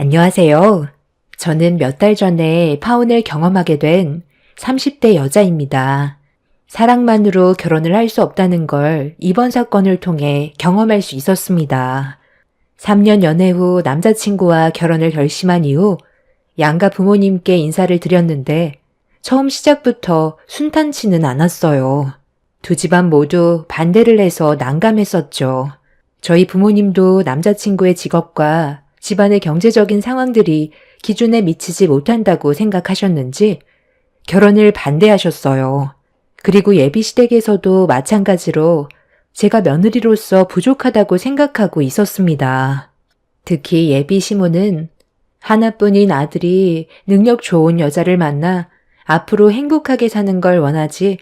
안녕하세요. 저는 몇 달 전에 파혼을 경험하게 된 30대 여자입니다. 사랑만으로 결혼을 할 수 없다는 걸 이번 사건을 통해 경험할 수 있었습니다. 3년 연애 후 남자친구와 결혼을 결심한 이후 양가 부모님께 인사를 드렸는데 처음 시작부터 순탄치는 않았어요. 두 집안 모두 반대를 해서 난감했었죠. 저희 부모님도 남자친구의 직업과 집안의 경제적인 상황들이 기준에 미치지 못한다고 생각하셨는지 결혼을 반대하셨어요. 그리고 예비시댁에서도 마찬가지로 제가 며느리로서 부족하다고 생각하고 있었습니다. 특히 예비 시모는 하나뿐인 아들이 능력 좋은 여자를 만나 앞으로 행복하게 사는 걸 원하지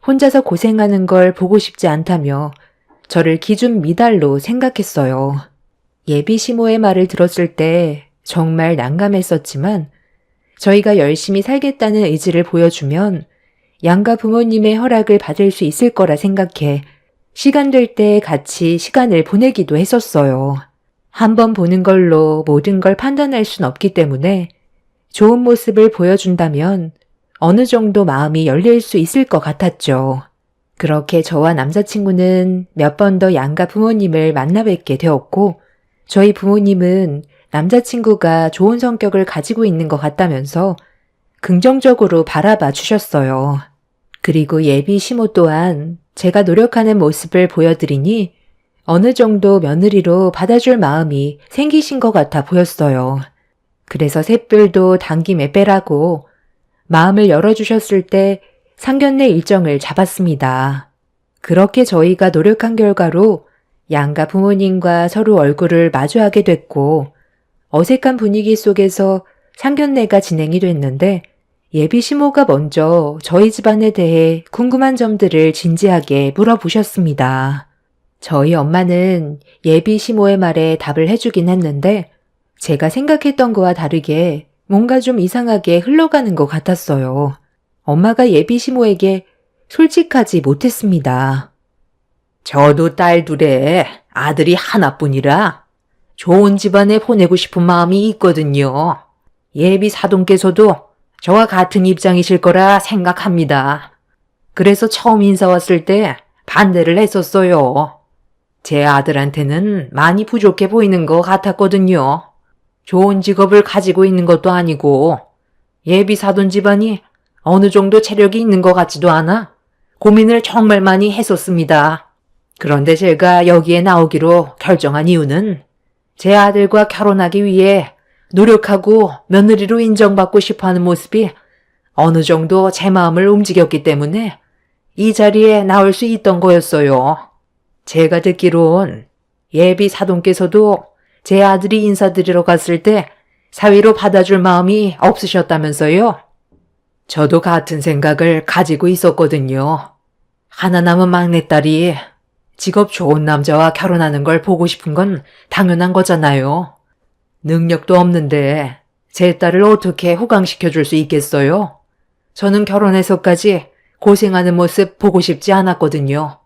혼자서 고생하는 걸 보고 싶지 않다며 저를 기준 미달로 생각했어요. 예비 시모의 말을 들었을 때 정말 난감했었지만 저희가 열심히 살겠다는 의지를 보여주면 양가 부모님의 허락을 받을 수 있을 거라 생각해 시간 될 때 같이 시간을 보내기도 했었어요. 한번 보는 걸로 모든 걸 판단할 순 없기 때문에 좋은 모습을 보여준다면 어느 정도 마음이 열릴 수 있을 것 같았죠. 그렇게 저와 남자친구는 몇 번 더 양가 부모님을 만나 뵙게 되었고 저희 부모님은 남자친구가 좋은 성격을 가지고 있는 것 같다면서 긍정적으로 바라봐 주셨어요. 그리고 예비 시모 또한 제가 노력하는 모습을 보여드리니 어느 정도 며느리로 받아줄 마음이 생기신 것 같아 보였어요. 그래서 샛불도 당김에 빼라고 마음을 열어주셨을 때 상견례 일정을 잡았습니다. 그렇게 저희가 노력한 결과로 양가 부모님과 서로 얼굴을 마주하게 됐고 어색한 분위기 속에서 상견례가 진행이 됐는데 예비 시모가 먼저 저희 집안에 대해 궁금한 점들을 진지하게 물어보셨습니다. 저희 엄마는 예비 시모의 말에 답을 해주긴 했는데 제가 생각했던 거와 다르게 뭔가 좀 이상하게 흘러가는 것 같았어요. 엄마가 예비 시모에게 솔직하지 못했습니다. 저도 딸 둘에 아들이 하나뿐이라 좋은 집안에 보내고 싶은 마음이 있거든요. 예비 사돈께서도 저와 같은 입장이실 거라 생각합니다. 그래서 처음 인사 왔을 때 반대를 했었어요. 제 아들한테는 많이 부족해 보이는 것 같았거든요. 좋은 직업을 가지고 있는 것도 아니고 예비 사돈 집안이 어느 정도 체력이 있는 것 같지도 않아 고민을 정말 많이 했었습니다. 그런데 제가 여기에 나오기로 결정한 이유는 제 아들과 결혼하기 위해 노력하고 며느리로 인정받고 싶어하는 모습이 어느 정도 제 마음을 움직였기 때문에 이 자리에 나올 수 있던 거였어요. 제가 듣기론 예비 사돈께서도 제 아들이 인사드리러 갔을 때 사위로 받아줄 마음이 없으셨다면서요. 저도 같은 생각을 가지고 있었거든요. 하나 남은 막내딸이 직업 좋은 남자와 결혼하는 걸 보고 싶은 건 당연한 거잖아요. 능력도 없는데 제 딸을 어떻게 호강시켜 줄 수 있겠어요? 저는 결혼해서까지 고생하는 모습 보고 싶지 않았거든요.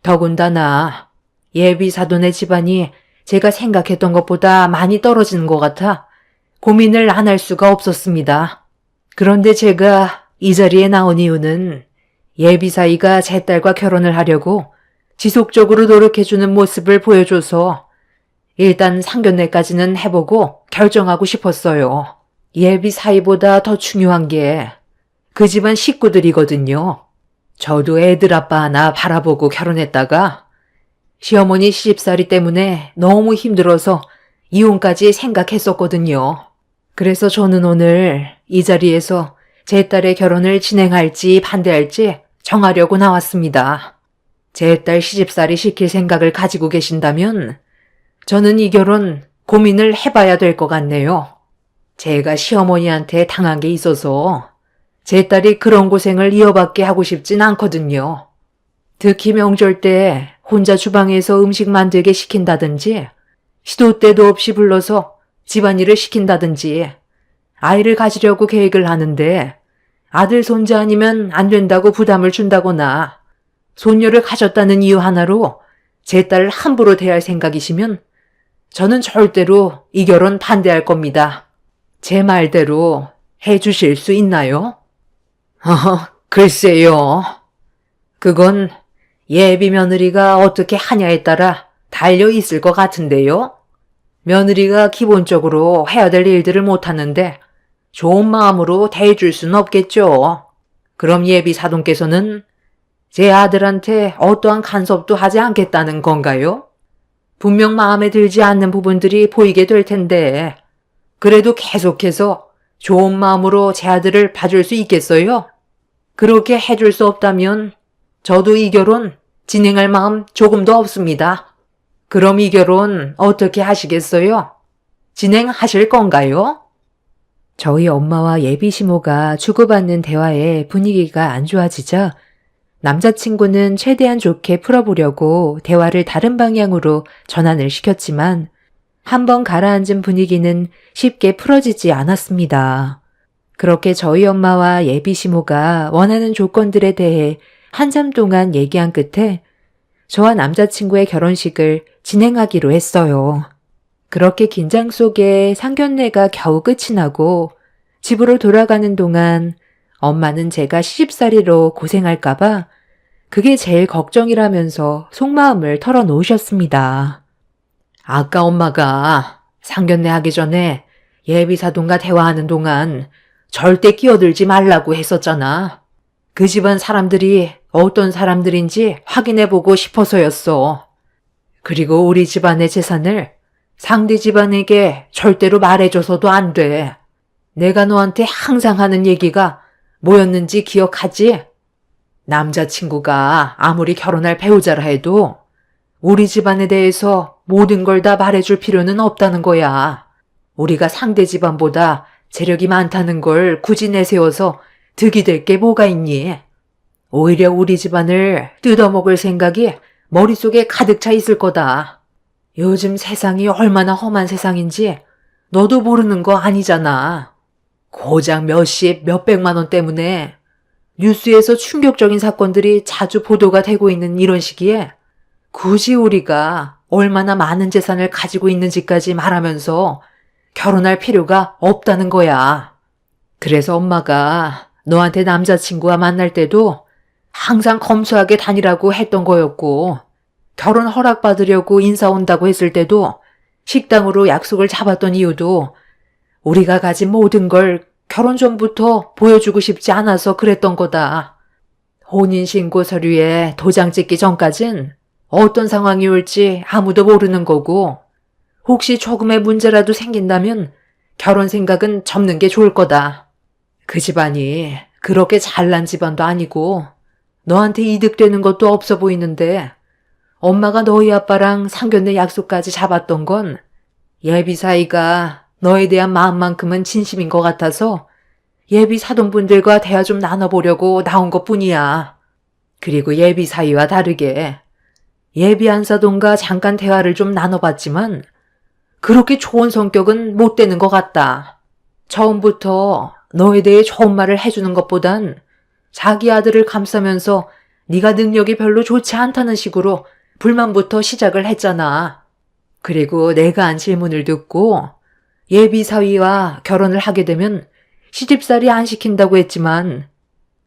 더군다나 예비 사돈의 집안이 제가 생각했던 것보다 많이 떨어지는 것 같아 고민을 안 할 수가 없었습니다. 그런데 제가 이 자리에 나온 이유는 예비 사위가 제 딸과 결혼을 하려고 지속적으로 노력해주는 모습을 보여줘서 일단 상견례까지는 해보고 결정하고 싶었어요. 예비 사위보다 더 중요한 게 그 집안 식구들이거든요. 저도 애들 아빠 하나 바라보고 결혼했다가 시어머니 시집살이 때문에 너무 힘들어서 이혼까지 생각했었거든요. 그래서 저는 오늘 이 자리에서 제 딸의 결혼을 진행할지 반대할지 정하려고 나왔습니다. 제 딸 시집살이 시킬 생각을 가지고 계신다면 저는 이 결혼 고민을 해봐야 될 것 같네요. 제가 시어머니한테 당한 게 있어서 제 딸이 그런 고생을 이어받게 하고 싶진 않거든요. 특히 명절 때 혼자 주방에서 음식 만들게 시킨다든지 시도 때도 없이 불러서 집안일을 시킨다든지 아이를 가지려고 계획을 하는데 아들 손자 아니면 안 된다고 부담을 준다거나 손녀를 가졌다는 이유 하나로 제 딸을 함부로 대할 생각이시면 저는 절대로 이 결혼 반대할 겁니다. 제 말대로 해주실 수 있나요? 글쎄요. 그건 예비 며느리가 어떻게 하냐에 따라 달려 있을 것 같은데요. 며느리가 기본적으로 해야 될 일들을 못하는데 좋은 마음으로 대해줄 수는 없겠죠. 그럼 예비 사돈께서는 제 아들한테 어떠한 간섭도 하지 않겠다는 건가요? 분명 마음에 들지 않는 부분들이 보이게 될 텐데 그래도 계속해서 좋은 마음으로 제 아들을 봐줄 수 있겠어요? 그렇게 해줄 수 없다면 저도 이 결혼 진행할 마음 조금도 없습니다. 그럼 이 결혼 어떻게 하시겠어요? 진행하실 건가요? 저희 엄마와 예비 시모가 주고받는 대화에 분위기가 안 좋아지자 남자친구는 최대한 좋게 풀어보려고 대화를 다른 방향으로 전환을 시켰지만 한번 가라앉은 분위기는 쉽게 풀어지지 않았습니다. 그렇게 저희 엄마와 예비 시모가 원하는 조건들에 대해 한참 동안 얘기한 끝에 저와 남자친구의 결혼식을 진행하기로 했어요. 그렇게 긴장 속에 상견례가 겨우 끝이 나고 집으로 돌아가는 동안 엄마는 제가 시집살이로 고생할까봐 그게 제일 걱정이라면서 속마음을 털어놓으셨습니다. 아까 엄마가 상견례 하기 전에 예비사돈과 대화하는 동안 절대 끼어들지 말라고 했었잖아. 그 집안 사람들이 어떤 사람들인지 확인해보고 싶어서였어. 그리고 우리 집안의 재산을 상대 집안에게 절대로 말해줘서도 안 돼. 내가 너한테 항상 하는 얘기가 뭐였는지 기억하지? 남자친구가 아무리 결혼할 배우자라 해도 우리 집안에 대해서 모든 걸 다 말해줄 필요는 없다는 거야. 우리가 상대 집안보다 재력이 많다는 걸 굳이 내세워서 득이 될 게 뭐가 있니? 오히려 우리 집안을 뜯어먹을 생각이 머릿속에 가득 차 있을 거다. 요즘 세상이 얼마나 험한 세상인지 너도 모르는 거 아니잖아. 고작 몇십, 몇백만 원 때문에 뉴스에서 충격적인 사건들이 자주 보도가 되고 있는 이런 시기에 굳이 우리가 얼마나 많은 재산을 가지고 있는지까지 말하면서 결혼할 필요가 없다는 거야. 그래서 엄마가 너한테 남자친구와 만날 때도 항상 검소하게 다니라고 했던 거였고, 결혼 허락받으려고 인사 온다고 했을 때도 식당으로 약속을 잡았던 이유도 우리가 가진 모든 걸 결혼 전부터 보여주고 싶지 않아서 그랬던 거다. 혼인신고 서류에 도장 찍기 전까진 어떤 상황이 올지 아무도 모르는 거고, 혹시 조금의 문제라도 생긴다면 결혼 생각은 접는 게 좋을 거다. 그 집안이 그렇게 잘난 집안도 아니고 너한테 이득되는 것도 없어 보이는데 엄마가 너희 아빠랑 상견례 약속까지 잡았던 건 예비 사이가 너에 대한 마음만큼은 진심인 것 같아서 예비 사돈분들과 대화 좀 나눠보려고 나온 것뿐이야. 그리고 예비 사이와 다르게 예비 안사돈과 잠깐 대화를 좀 나눠봤지만 그렇게 좋은 성격은 못 되는 것 같다. 처음부터 너에 대해 좋은 말을 해주는 것보단 자기 아들을 감싸면서 네가 능력이 별로 좋지 않다는 식으로 불만부터 시작을 했잖아. 그리고 내가 한 질문을 듣고 예비 사위와 결혼을 하게 되면 시집살이 안 시킨다고 했지만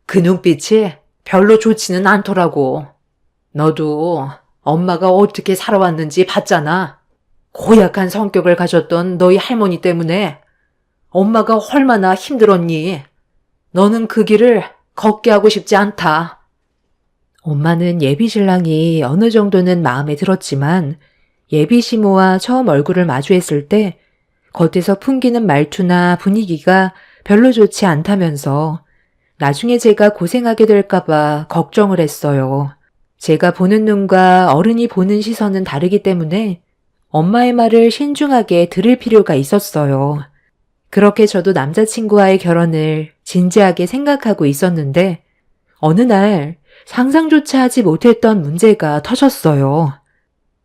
그 눈빛이 별로 좋지는 않더라고. 너도 엄마가 어떻게 살아왔는지 봤잖아. 고약한 성격을 가졌던 너희 할머니 때문에 엄마가 얼마나 힘들었니? 너는 그 길을 걷게 하고 싶지 않다. 엄마는 예비 신랑이 어느 정도는 마음에 들었지만 예비 시모와 처음 얼굴을 마주했을 때 겉에서 풍기는 말투나 분위기가 별로 좋지 않다면서 나중에 제가 고생하게 될까봐 걱정을 했어요. 제가 보는 눈과 어른이 보는 시선은 다르기 때문에 엄마의 말을 신중하게 들을 필요가 있었어요. 그렇게 저도 남자친구와의 결혼을 진지하게 생각하고 있었는데 어느 날 상상조차 하지 못했던 문제가 터졌어요.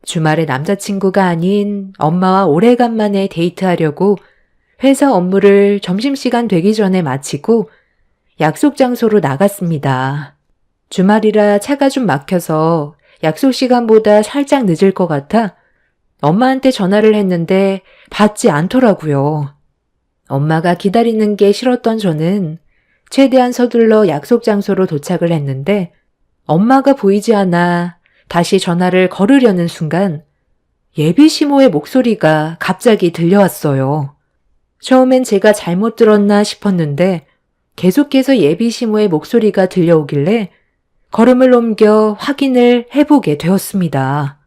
주말에 남자친구가 아닌 엄마와 오래간만에 데이트하려고 회사 업무를 점심시간 되기 전에 마치고 약속 장소로 나갔습니다. 주말이라 차가 좀 막혀서 약속 시간보다 살짝 늦을 것 같아 엄마한테 전화를 했는데 받지 않더라고요. 엄마가 기다리는 게 싫었던 저는 최대한 서둘러 약속 장소로 도착을 했는데 엄마가 보이지 않아 다시 전화를 걸으려는 순간 예비 시모의 목소리가 갑자기 들려왔어요. 처음엔 제가 잘못 들었나 싶었는데 계속해서 예비 시모의 목소리가 들려오길래 걸음을 옮겨 확인을 해보게 되었습니다.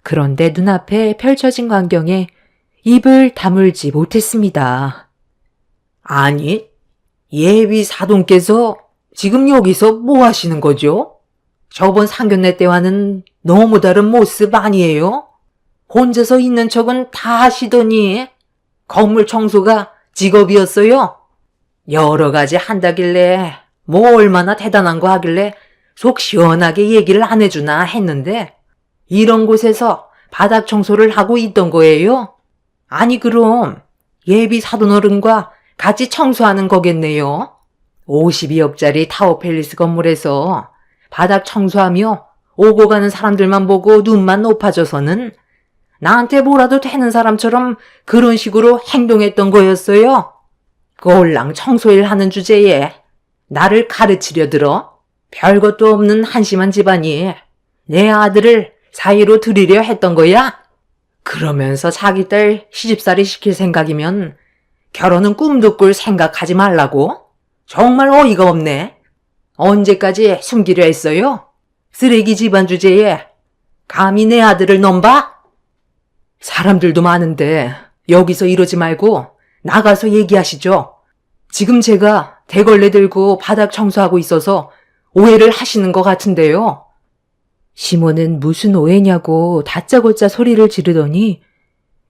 그런데 눈앞에 펼쳐진 광경에 입을 다물지 못했습니다. 아니, 예비 사돈께서 지금 여기서 뭐 하시는 거죠? 저번 상견례 때와는 너무 다른 모습 아니에요? 혼자서 있는 척은 다 하시더니 건물 청소가 직업이었어요? 여러 가지 한다길래 뭐 얼마나 대단한 거 하길래 속 시원하게 얘기를 안 해주나 했는데 이런 곳에서 바닥 청소를 하고 있던 거예요? 아니 그럼 예비 사돈어른과 같이 청소하는 거겠네요? 52억짜리 타워팰리스 건물에서 바닥 청소하며 오고 가는 사람들만 보고 눈만 높아져서는 나한테 뭐라도 되는 사람처럼 그런 식으로 행동했던 거였어요? 꼴랑 청소일 하는 주제에 나를 가르치려 들어? 별것도 없는 한심한 집안이 내 아들을 사이로 들이려 했던 거야? 그러면서 자기 딸 시집살이 시킬 생각이면 결혼은 꿈도 꿀 생각하지 말라고? 정말 어이가 없네. 언제까지 숨기려 했어요? 쓰레기 집안 주제에 감히 내 아들을 넘봐? 사람들도 많은데 여기서 이러지 말고 나가서 얘기하시죠. 지금 제가 대걸레 들고 바닥 청소하고 있어서 오해를 하시는 것 같은데요. 시모는 무슨 오해냐고 다짜고짜 소리를 지르더니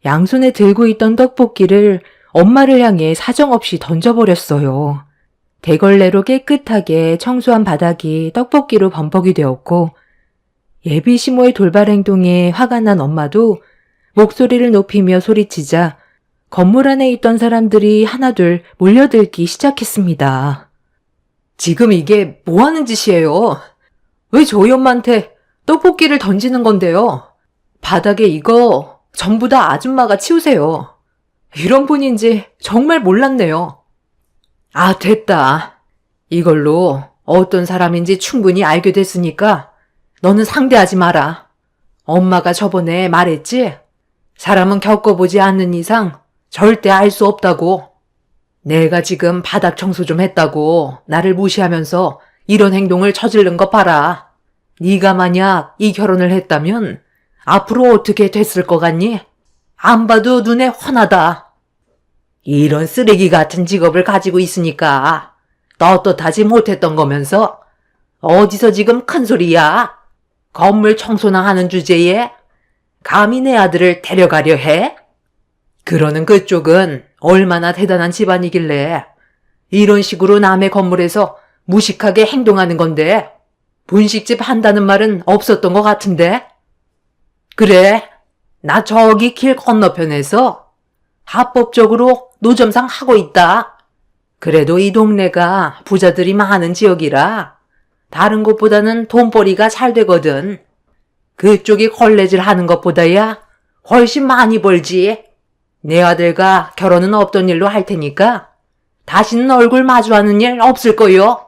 양손에 들고 있던 떡볶이를 엄마를 향해 사정없이 던져버렸어요. 대걸레로 깨끗하게 청소한 바닥이 떡볶이로 범벅이 되었고 예비 시모의 돌발 행동에 화가 난 엄마도 목소리를 높이며 소리치자 건물 안에 있던 사람들이 하나둘 몰려들기 시작했습니다. 지금 이게 뭐 하는 짓이에요? 왜 저희 엄마한테 떡볶이를 던지는 건데요? 바닥에 이거 전부 다 아줌마가 치우세요. 이런 분인지 정말 몰랐네요. 아, 됐다. 이걸로 어떤 사람인지 충분히 알게 됐으니까 너는 상대하지 마라. 엄마가 저번에 말했지? 사람은 겪어보지 않는 이상 절대 알 수 없다고. 내가 지금 바닥 청소 좀 했다고 나를 무시하면서 이런 행동을 저지른 거 봐라. 네가 만약 이 결혼을 했다면 앞으로 어떻게 됐을 것 같니? 안 봐도 눈에 훤하다. 이런 쓰레기 같은 직업을 가지고 있으니까 떳떳하지 못했던 거면서 어디서 지금 큰 소리야? 건물 청소나 하는 주제에 감히 내 아들을 데려가려 해? 그러는 그쪽은 얼마나 대단한 집안이길래 이런 식으로 남의 건물에서 무식하게 행동하는 건데 분식집 한다는 말은 없었던 것 같은데? 그래, 나 저기 길 건너편에서 합법적으로 노점상 하고 있다. 그래도 이 동네가 부자들이 많은 지역이라 다른 곳보다는 돈벌이가 잘 되거든. 그쪽이 걸레질 하는 것보다야 훨씬 많이 벌지. 내 아들과 결혼은 없던 일로 할 테니까 다시는 얼굴 마주하는 일 없을 거요.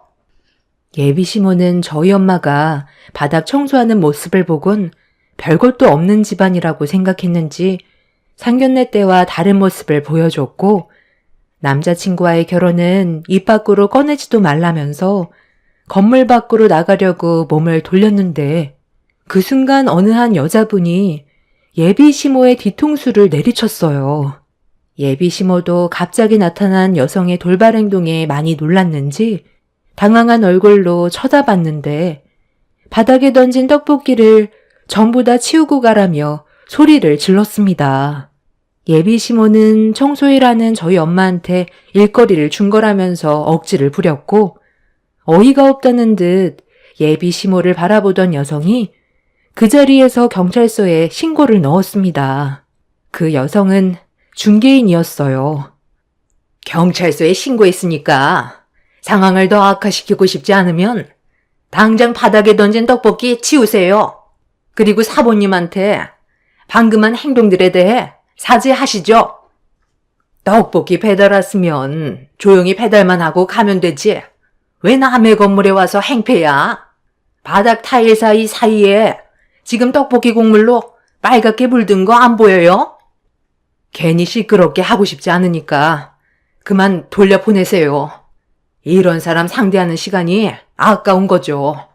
예비 시모는 저희 엄마가 바닥 청소하는 모습을 보곤 별것도 없는 집안이라고 생각했는지 상견례 때와 다른 모습을 보여줬고 남자친구와의 결혼은 입 밖으로 꺼내지도 말라면서 건물 밖으로 나가려고 몸을 돌렸는데 그 순간 어느 한 여자분이 예비 시모의 뒤통수를 내리쳤어요. 예비 시모도 갑자기 나타난 여성의 돌발 행동에 많이 놀랐는지 당황한 얼굴로 쳐다봤는데 바닥에 던진 떡볶이를 전부 다 치우고 가라며 소리를 질렀습니다. 예비 시모는 청소일하는 저희 엄마한테 일거리를 준 거라면서 억지를 부렸고 어이가 없다는 듯 예비 시모를 바라보던 여성이 그 자리에서 경찰서에 신고를 넣었습니다. 그 여성은 중개인이었어요. 경찰서에 신고했으니까 상황을 더 악화시키고 싶지 않으면 당장 바닥에 던진 떡볶이 치우세요. 그리고 사모님한테 방금한 행동들에 대해 사죄하시죠. 떡볶이 배달 왔으면 조용히 배달만 하고 가면 되지. 왜 남의 건물에 와서 행패야? 바닥 타일 사이에 지금 떡볶이 국물로 빨갛게 물든 거 안 보여요? 괜히 시끄럽게 하고 싶지 않으니까 그만 돌려보내세요. 이런 사람 상대하는 시간이 아까운 거죠.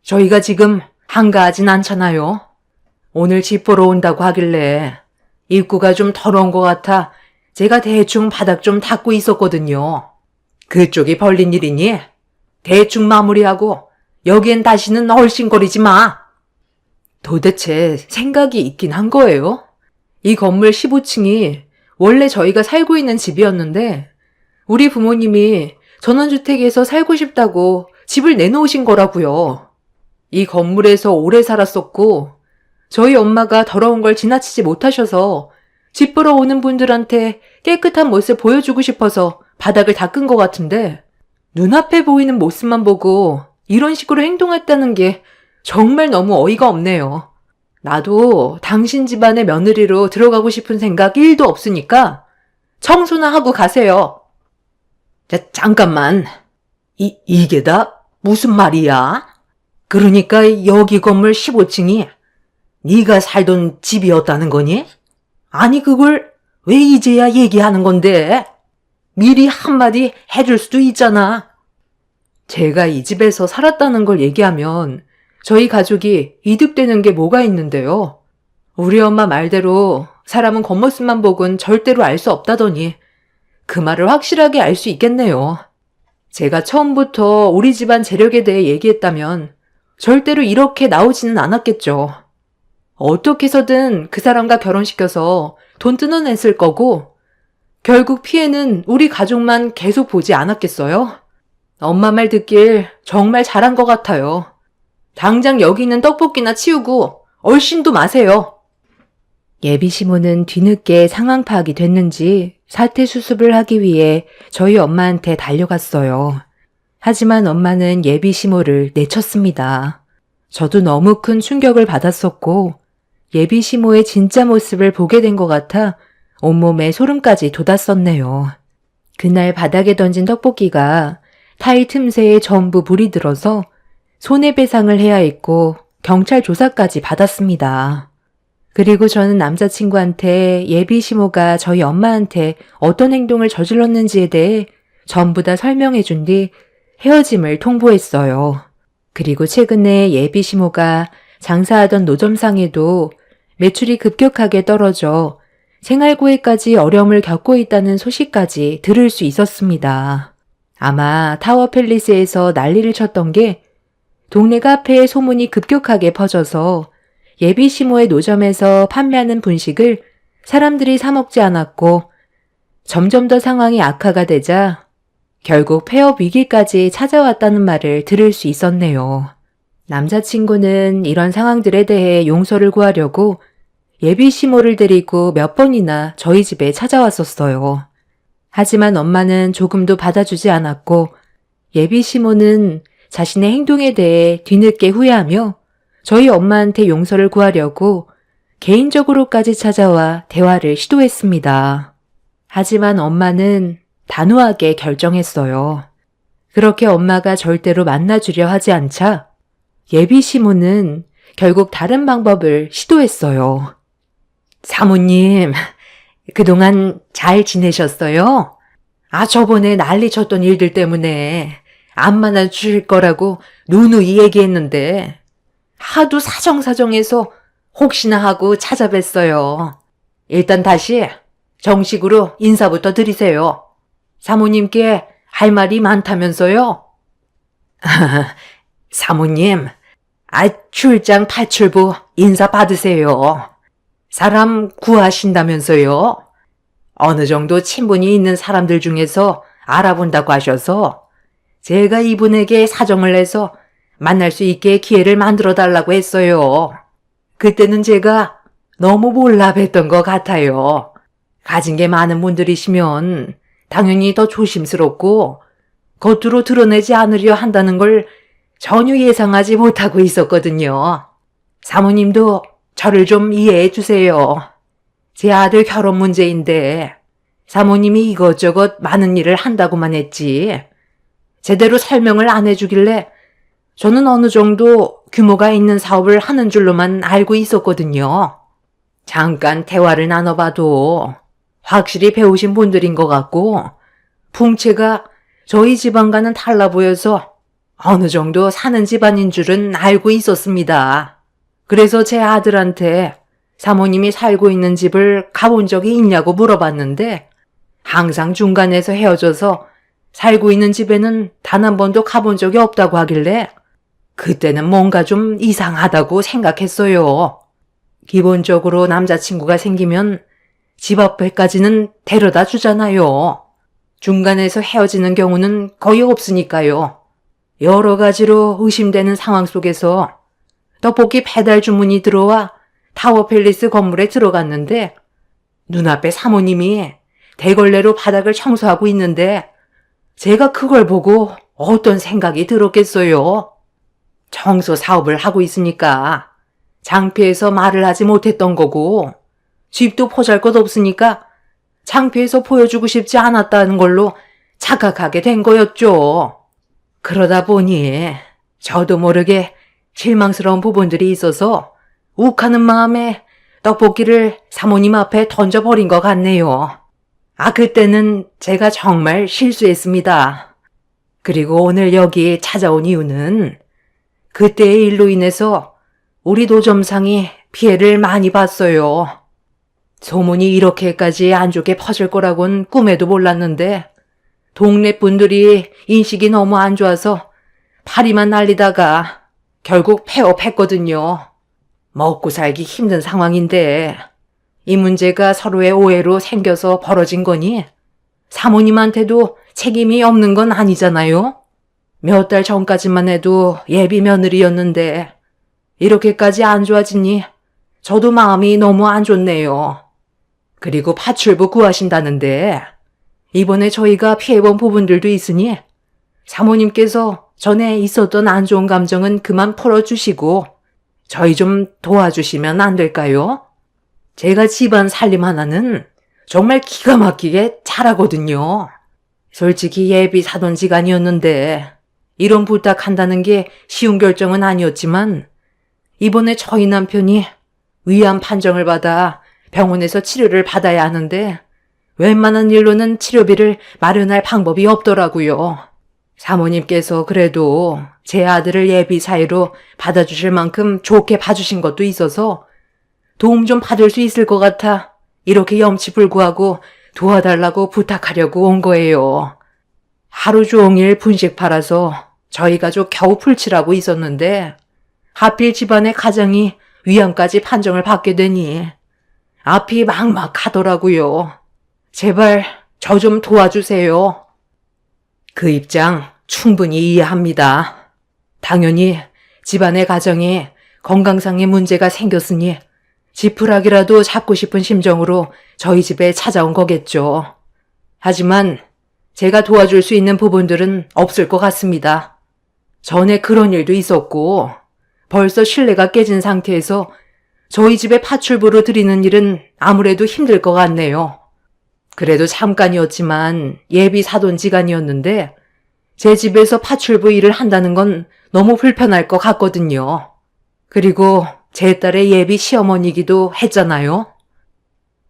저희가 지금 한가하진 않잖아요. 오늘 집 보러 온다고 하길래 입구가 좀 더러운 것 같아 제가 대충 바닥 좀 닦고 있었거든요. 그쪽이 벌린 일이니 대충 마무리하고 여기엔 다시는 얼씬거리지 마. 도대체 생각이 있긴 한 거예요? 이 건물 15층이 원래 저희가 살고 있는 집이었는데 우리 부모님이 전원주택에서 살고 싶다고 집을 내놓으신 거라고요. 이 건물에서 오래 살았었고 저희 엄마가 더러운 걸 지나치지 못하셔서 집 보러 오는 분들한테 깨끗한 모습 보여주고 싶어서 바닥을 닦은 것 같은데 눈앞에 보이는 모습만 보고 이런 식으로 행동했다는 게 정말 너무 어이가 없네요. 나도 당신 집안의 며느리로 들어가고 싶은 생각 1도 없으니까 청소나 하고 가세요. 자, 잠깐만. 이게 다 무슨 말이야? 그러니까 여기 건물 15층이 네가 살던 집이었다는 거니? 아니 그걸 왜 이제야 얘기하는 건데? 미리 한마디 해줄 수도 있잖아. 제가 이 집에서 살았다는 걸 얘기하면 저희 가족이 이득되는 게 뭐가 있는데요. 우리 엄마 말대로 사람은 겉모습만 보곤 절대로 알 수 없다더니 그 말을 확실하게 알 수 있겠네요. 제가 처음부터 우리 집안 재력에 대해 얘기했다면 절대로 이렇게 나오지는 않았겠죠. 어떻게 해서든 그 사람과 결혼시켜서 돈 뜯어냈을 거고 결국 피해는 우리 가족만 계속 보지 않았겠어요? 엄마 말 듣길 정말 잘한 것 같아요. 당장 여기 있는 떡볶이나 치우고 얼씬도 마세요. 예비 시모는 뒤늦게 상황 파악이 됐는지 사태 수습을 하기 위해 저희 엄마한테 달려갔어요. 하지만 엄마는 예비 시모를 내쳤습니다. 저도 너무 큰 충격을 받았었고 예비 시모의 진짜 모습을 보게 된 것 같아 온몸에 소름까지 돋았었네요. 그날 바닥에 던진 떡볶이가 타일 틈새에 전부 불이 들어서 손해배상을 해야 했고 경찰 조사까지 받았습니다. 그리고 저는 남자친구한테 예비 시모가 저희 엄마한테 어떤 행동을 저질렀는지에 대해 전부 다 설명해 준 뒤 헤어짐을 통보했어요. 그리고 최근에 예비 시모가 장사하던 노점상에도 매출이 급격하게 떨어져 생활고에까지 어려움을 겪고 있다는 소식까지 들을 수 있었습니다. 아마 타워팰리스에서 난리를 쳤던 게 동네 카페에 소문이 급격하게 퍼져서 예비 시모의 노점에서 판매하는 분식을 사람들이 사 먹지 않았고 점점 더 상황이 악화가 되자 결국 폐업 위기까지 찾아왔다는 말을 들을 수 있었네요. 남자친구는 이런 상황들에 대해 용서를 구하려고 예비 시모를 데리고 몇 번이나 저희 집에 찾아왔었어요. 하지만 엄마는 조금도 받아주지 않았고 예비 시모는 자신의 행동에 대해 뒤늦게 후회하며 저희 엄마한테 용서를 구하려고 개인적으로까지 찾아와 대화를 시도했습니다. 하지만 엄마는 단호하게 결정했어요. 그렇게 엄마가 절대로 만나주려 하지 않자 예비 시모는 결국 다른 방법을 시도했어요. 사모님, 그동안 잘 지내셨어요? 저번에 난리 쳤던 일들 때문에 안 만나주실 거라고 누누이 얘기했는데 하도 사정사정해서 혹시나 하고 찾아뵀어요. 일단 다시 정식으로 인사부터 드리세요. 사모님께 할 말이 많다면서요? 사모님, 출장 파출부 인사 받으세요. 사람 구하신다면서요? 어느 정도 친분이 있는 사람들 중에서 알아본다고 하셔서 제가 이분에게 사정을 내서 만날 수 있게 기회를 만들어 달라고 했어요. 그때는 제가 너무 몰라뵀던 것 같아요. 가진 게 많은 분들이시면 당연히 더 조심스럽고 겉으로 드러내지 않으려 한다는 걸 전혀 예상하지 못하고 있었거든요. 사모님도 저를 좀 이해해 주세요. 제 아들 결혼 문제인데 사모님이 이것저것 많은 일을 한다고만 했지 제대로 설명을 안 해주길래 저는 어느 정도 규모가 있는 사업을 하는 줄로만 알고 있었거든요. 잠깐 대화를 나눠봐도 확실히 배우신 분들인 것 같고 풍채가 저희 집안과는 달라 보여서 어느 정도 사는 집안인 줄은 알고 있었습니다. 그래서 제 아들한테 사모님이 살고 있는 집을 가본 적이 있냐고 물어봤는데 항상 중간에서 헤어져서 살고 있는 집에는 단 한 번도 가본 적이 없다고 하길래 그때는 뭔가 좀 이상하다고 생각했어요. 기본적으로 남자친구가 생기면 집 앞에까지는 데려다 주잖아요. 중간에서 헤어지는 경우는 거의 없으니까요. 여러 가지로 의심되는 상황 속에서 떡볶이 배달 주문이 들어와 타워팰리스 건물에 들어갔는데 눈앞에 사모님이 대걸레로 바닥을 청소하고 있는데 제가 그걸 보고 어떤 생각이 들었겠어요. 청소 사업을 하고 있으니까 창피해서 말을 하지 못했던 거고 집도 보잘것없으니까 창피해서 보여주고 싶지 않았다는 걸로 착각하게 된 거였죠. 그러다 보니 저도 모르게 실망스러운 부분들이 있어서 욱하는 마음에 떡볶이를 사모님 앞에 던져버린 것 같네요. 그때는 제가 정말 실수했습니다. 그리고 오늘 여기 찾아온 이유는 그때의 일로 인해서 우리 노점상이 피해를 많이 봤어요. 소문이 이렇게까지 안 좋게 퍼질 거라곤 꿈에도 몰랐는데 동네 분들이 인식이 너무 안 좋아서 파리만 날리다가 결국 폐업했거든요. 먹고 살기 힘든 상황인데 이 문제가 서로의 오해로 생겨서 벌어진 거니 사모님한테도 책임이 없는 건 아니잖아요. 몇 달 전까지만 해도 예비 며느리였는데 이렇게까지 안 좋아지니 저도 마음이 너무 안 좋네요. 그리고 파출부 구하신다는데 이번에 저희가 피해본 부분들도 있으니 사모님께서 전에 있었던 안 좋은 감정은 그만 풀어주시고 저희 좀 도와주시면 안 될까요? 제가 집안 살림 하나는 정말 기가 막히게 잘하거든요. 솔직히 예비 사돈지간이었는데 이런 부탁한다는 게 쉬운 결정은 아니었지만 이번에 저희 남편이 위암 판정을 받아 병원에서 치료를 받아야 하는데 웬만한 일로는 치료비를 마련할 방법이 없더라고요. 사모님께서 그래도 제 아들을 예비 사이로 받아주실 만큼 좋게 봐주신 것도 있어서 도움 좀 받을 수 있을 것 같아 이렇게 염치불구하고 도와달라고 부탁하려고 온 거예요. 하루 종일 분식 팔아서 저희 가족 겨우 풀칠하고 있었는데 하필 집안의 가장이 위암까지 판정을 받게 되니 앞이 막막하더라고요. 제발 저 좀 도와주세요. 그 입장 충분히 이해합니다. 당연히 집안의 가정에 건강상의 문제가 생겼으니 지푸라기라도 잡고 싶은 심정으로 저희 집에 찾아온 거겠죠. 하지만 제가 도와줄 수 있는 부분들은 없을 것 같습니다. 전에 그런 일도 있었고 벌써 신뢰가 깨진 상태에서 저희 집에 파출부로 드리는 일은 아무래도 힘들 것 같네요. 그래도 잠깐이었지만 예비 사돈지간이었는데 제 집에서 파출부 일을 한다는 건 너무 불편할 것 같거든요. 그리고 제 딸의 예비 시어머니기도 했잖아요.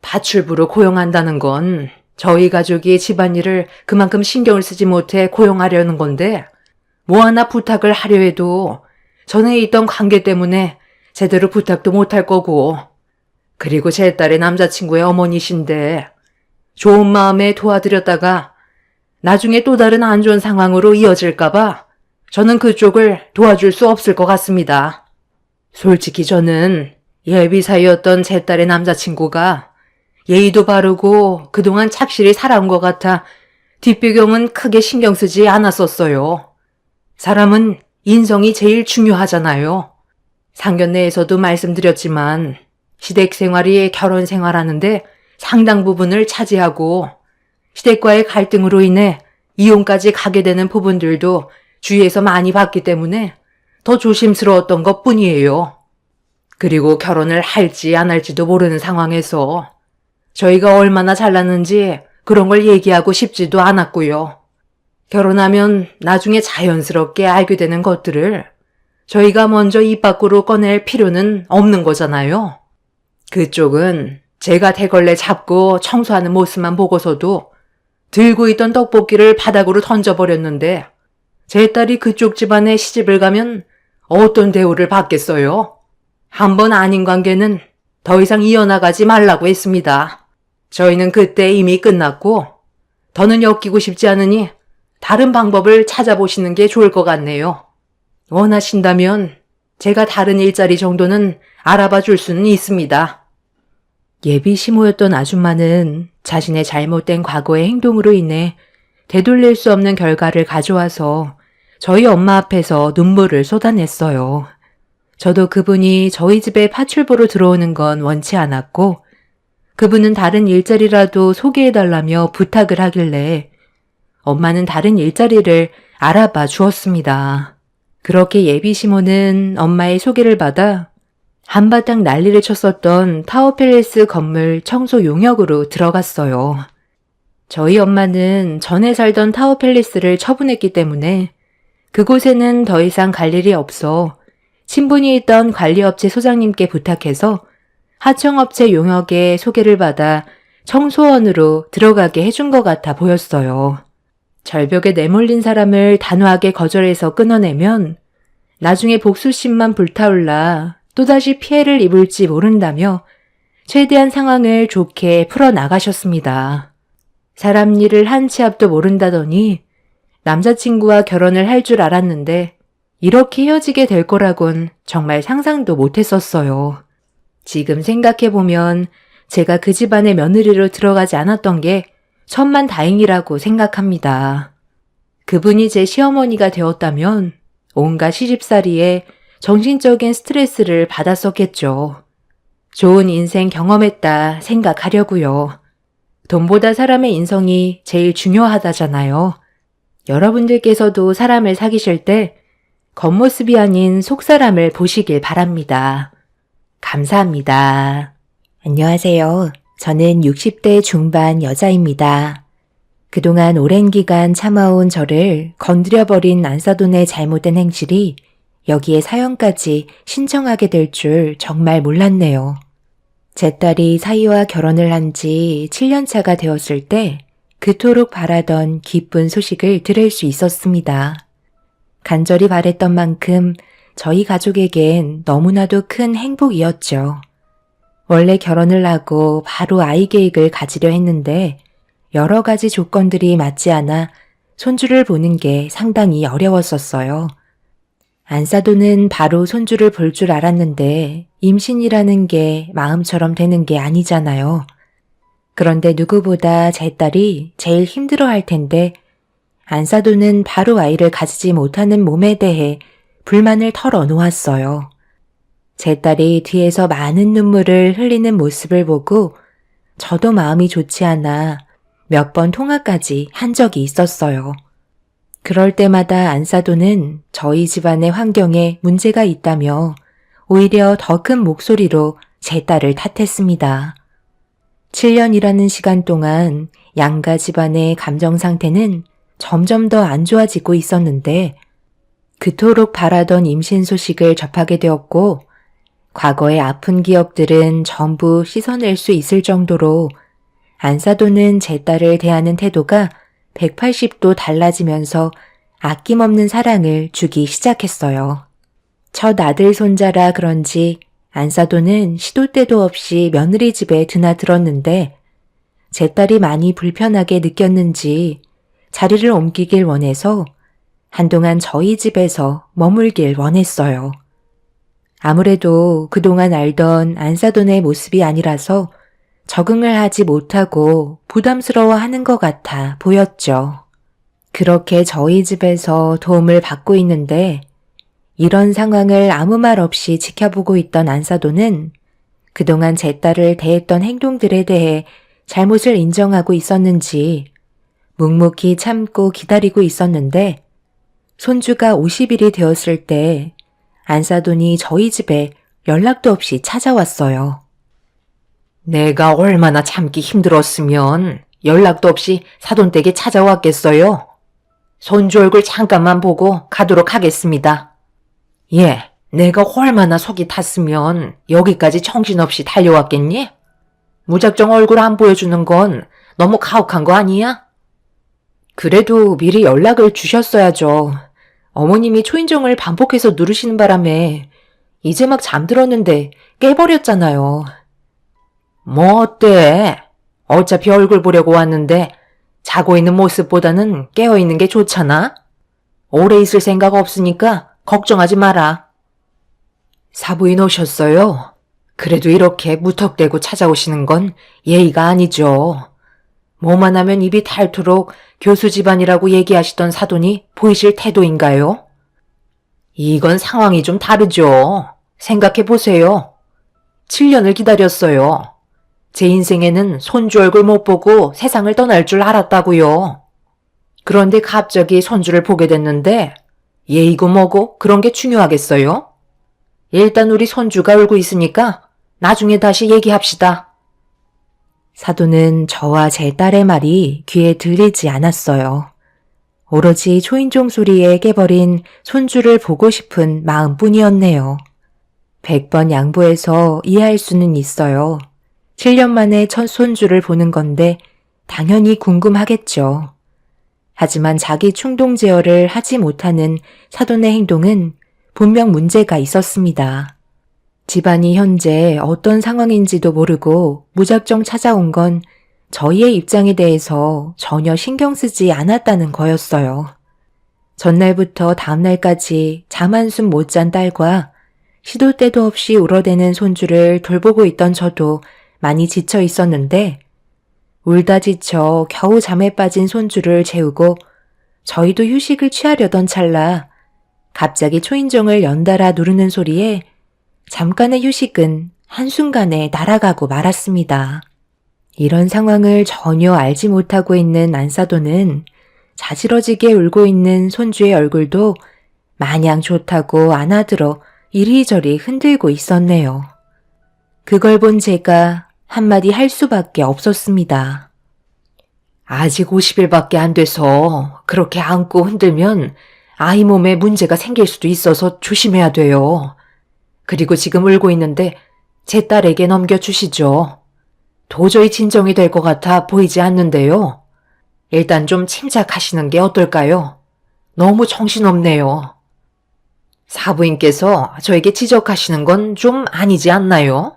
파출부로 고용한다는 건 저희 가족이 집안일을 그만큼 신경을 쓰지 못해 고용하려는 건데 뭐 하나 부탁을 하려 해도 전에 있던 관계 때문에 제대로 부탁도 못할 거고 그리고 제 딸의 남자친구의 어머니신데 좋은 마음에 도와드렸다가 나중에 또 다른 안 좋은 상황으로 이어질까봐 저는 그쪽을 도와줄 수 없을 것 같습니다. 솔직히 저는 예비사이였던 제 딸의 남자친구가 예의도 바르고 그동안 착실히 살아온 것 같아 뒷배경은 크게 신경 쓰지 않았었어요. 사람은 인성이 제일 중요하잖아요. 상견례에서도 말씀드렸지만 시댁 생활이 결혼 생활하는데 상당 부분을 차지하고 시댁과의 갈등으로 인해 이혼까지 가게 되는 부분들도 주위에서 많이 봤기 때문에 더 조심스러웠던 것 뿐이에요. 그리고 결혼을 할지 안 할지도 모르는 상황에서 저희가 얼마나 잘났는지 그런 걸 얘기하고 싶지도 않았고요. 결혼하면 나중에 자연스럽게 알게 되는 것들을 저희가 먼저 입 밖으로 꺼낼 필요는 없는 거잖아요. 그쪽은 제가 대걸레 잡고 청소하는 모습만 보고서도 들고 있던 떡볶이를 바닥으로 던져버렸는데 제 딸이 그쪽 집안에 시집을 가면 어떤 대우를 받겠어요? 한번 아닌 관계는 더 이상 이어나가지 말라고 했습니다. 저희는 그때 이미 끝났고 더는 엮이고 싶지 않으니 다른 방법을 찾아보시는 게 좋을 것 같네요. 원하신다면 제가 다른 일자리 정도는 알아봐 줄 수는 있습니다. 예비 시모였던 아줌마는 자신의 잘못된 과거의 행동으로 인해 되돌릴 수 없는 결과를 가져와서 저희 엄마 앞에서 눈물을 쏟아냈어요. 저도 그분이 저희 집에 파출보로 들어오는 건 원치 않았고 그분은 다른 일자리라도 소개해달라며 부탁을 하길래 엄마는 다른 일자리를 알아봐 주었습니다. 그렇게 예비 시모는 엄마의 소개를 받아 한바탕 난리를 쳤었던 타워팰리스 건물 청소 용역으로 들어갔어요. 저희 엄마는 전에 살던 타워팰리스를 처분했기 때문에 그곳에는 더 이상 갈 일이 없어 친분이 있던 관리업체 소장님께 부탁해서 하청업체 용역에 소개를 받아 청소원으로 들어가게 해준 것 같아 보였어요. 절벽에 내몰린 사람을 단호하게 거절해서 끊어내면 나중에 복수심만 불타올라 또다시 피해를 입을지 모른다며 최대한 상황을 좋게 풀어나가셨습니다. 사람 일을 한 치 앞도 모른다더니 남자친구와 결혼을 할 줄 알았는데 이렇게 헤어지게 될 거라곤 정말 상상도 못했었어요. 지금 생각해보면 제가 그 집안의 며느리로 들어가지 않았던 게 천만 다행이라고 생각합니다. 그분이 제 시어머니가 되었다면 온갖 시집살이에 정신적인 스트레스를 받았었겠죠. 좋은 인생 경험했다 생각하려고요. 돈보다 사람의 인성이 제일 중요하다잖아요. 여러분들께서도 사람을 사귀실 때 겉모습이 아닌 속사람을 보시길 바랍니다. 감사합니다. 안녕하세요. 저는 60대 중반 여자입니다. 그동안 오랜 기간 참아온 저를 건드려버린 안사돈의 잘못된 행실이 여기에 사연까지 신청하게 될 줄 정말 몰랐네요. 제 딸이 사이와 결혼을 한 지 7년 차가 되었을 때 그토록 바라던 기쁜 소식을 들을 수 있었습니다. 간절히 바랬던 만큼 저희 가족에겐 너무나도 큰 행복이었죠. 원래 결혼을 하고 바로 아이 계획을 가지려 했는데 여러 가지 조건들이 맞지 않아 손주를 보는 게 상당히 어려웠었어요. 안사돈은 바로 손주를 볼 줄 알았는데 임신이라는 게 마음처럼 되는 게 아니잖아요. 그런데 누구보다 제 딸이 제일 힘들어할 텐데 안사돈은 바로 아이를 가지지 못하는 몸에 대해 불만을 털어놓았어요. 제 딸이 뒤에서 많은 눈물을 흘리는 모습을 보고 저도 마음이 좋지 않아 몇 번 통화까지 한 적이 있었어요. 그럴 때마다 안사돈은 저희 집안의 환경에 문제가 있다며 오히려 더 큰 목소리로 제 딸을 탓했습니다. 7년이라는 시간 동안 양가 집안의 감정 상태는 점점 더 안 좋아지고 있었는데 그토록 바라던 임신 소식을 접하게 되었고 과거의 아픈 기억들은 전부 씻어낼 수 있을 정도로 안사돈은 제 딸을 대하는 태도가 180도 달라지면서 아낌없는 사랑을 주기 시작했어요. 첫 아들 손자라 그런지 안사돈은 시도 때도 없이 며느리 집에 드나들었는데 제 딸이 많이 불편하게 느꼈는지 자리를 옮기길 원해서 한동안 저희 집에서 머물길 원했어요. 아무래도 그동안 알던 안사돈의 모습이 아니라서 적응을 하지 못하고 부담스러워하는 것 같아 보였죠. 그렇게 저희 집에서 도움을 받고 있는데 이런 상황을 아무 말 없이 지켜보고 있던 안사돈은 그동안 제 딸을 대했던 행동들에 대해 잘못을 인정하고 있었는지 묵묵히 참고 기다리고 있었는데 손주가 50일이 되었을 때 안사돈이 저희 집에 연락도 없이 찾아왔어요. 내가 얼마나 참기 힘들었으면 연락도 없이 사돈댁에 찾아왔겠어요? 손주 얼굴 잠깐만 보고 가도록 하겠습니다. 예, 내가 얼마나 속이 탔으면 여기까지 정신없이 달려왔겠니? 무작정 얼굴 안 보여주는 건 너무 가혹한 거 아니야? 그래도 미리 연락을 주셨어야죠. 어머님이 초인종을 반복해서 누르시는 바람에 이제 막 잠들었는데 깨버렸잖아요. 뭐 어때? 어차피 얼굴 보려고 왔는데 자고 있는 모습보다는 깨어있는 게 좋잖아? 오래 있을 생각 없으니까 걱정하지 마라. 사부인 오셨어요? 그래도 이렇게 무턱대고 찾아오시는 건 예의가 아니죠. 뭐만 하면 입이 닳도록 교수 집안이라고 얘기하시던 사돈이 보이실 태도인가요? 이건 상황이 좀 다르죠. 생각해 보세요. 7년을 기다렸어요. 제 인생에는 손주 얼굴 못 보고 세상을 떠날 줄 알았다고요. 그런데 갑자기 손주를 보게 됐는데 예의고 뭐고 그런 게 중요하겠어요? 일단 우리 손주가 울고 있으니까 나중에 다시 얘기합시다. 사돈은 저와 제 딸의 말이 귀에 들리지 않았어요. 오로지 초인종 소리에 깨버린 손주를 보고 싶은 마음뿐이었네요. 100번 양보해서 이해할 수는 있어요. 7년 만에 첫 손주를 보는 건데 당연히 궁금하겠죠. 하지만 자기 충동 제어를 하지 못하는 사돈의 행동은 분명 문제가 있었습니다. 집안이 현재 어떤 상황인지도 모르고 무작정 찾아온 건 저희의 입장에 대해서 전혀 신경 쓰지 않았다는 거였어요. 전날부터 다음날까지 잠 한숨 못 잔 딸과 시도 때도 없이 울어대는 손주를 돌보고 있던 저도 많이 지쳐 있었는데 울다 지쳐 겨우 잠에 빠진 손주를 재우고 저희도 휴식을 취하려던 찰나 갑자기 초인종을 연달아 누르는 소리에 잠깐의 휴식은 한순간에 날아가고 말았습니다. 이런 상황을 전혀 알지 못하고 있는 안사돈은 자지러지게 울고 있는 손주의 얼굴도 마냥 좋다고 안아들어 이리저리 흔들고 있었네요. 그걸 본 제가 한마디 할 수밖에 없었습니다. 아직 50일밖에 안 돼서 그렇게 안고 흔들면 아이 몸에 문제가 생길 수도 있어서 조심해야 돼요. 그리고 지금 울고 있는데 제 딸에게 넘겨주시죠. 도저히 진정이 될 것 같아 보이지 않는데요. 일단 좀 침착하시는 게 어떨까요? 너무 정신없네요. 사부인께서 저에게 지적하시는 건 좀 아니지 않나요?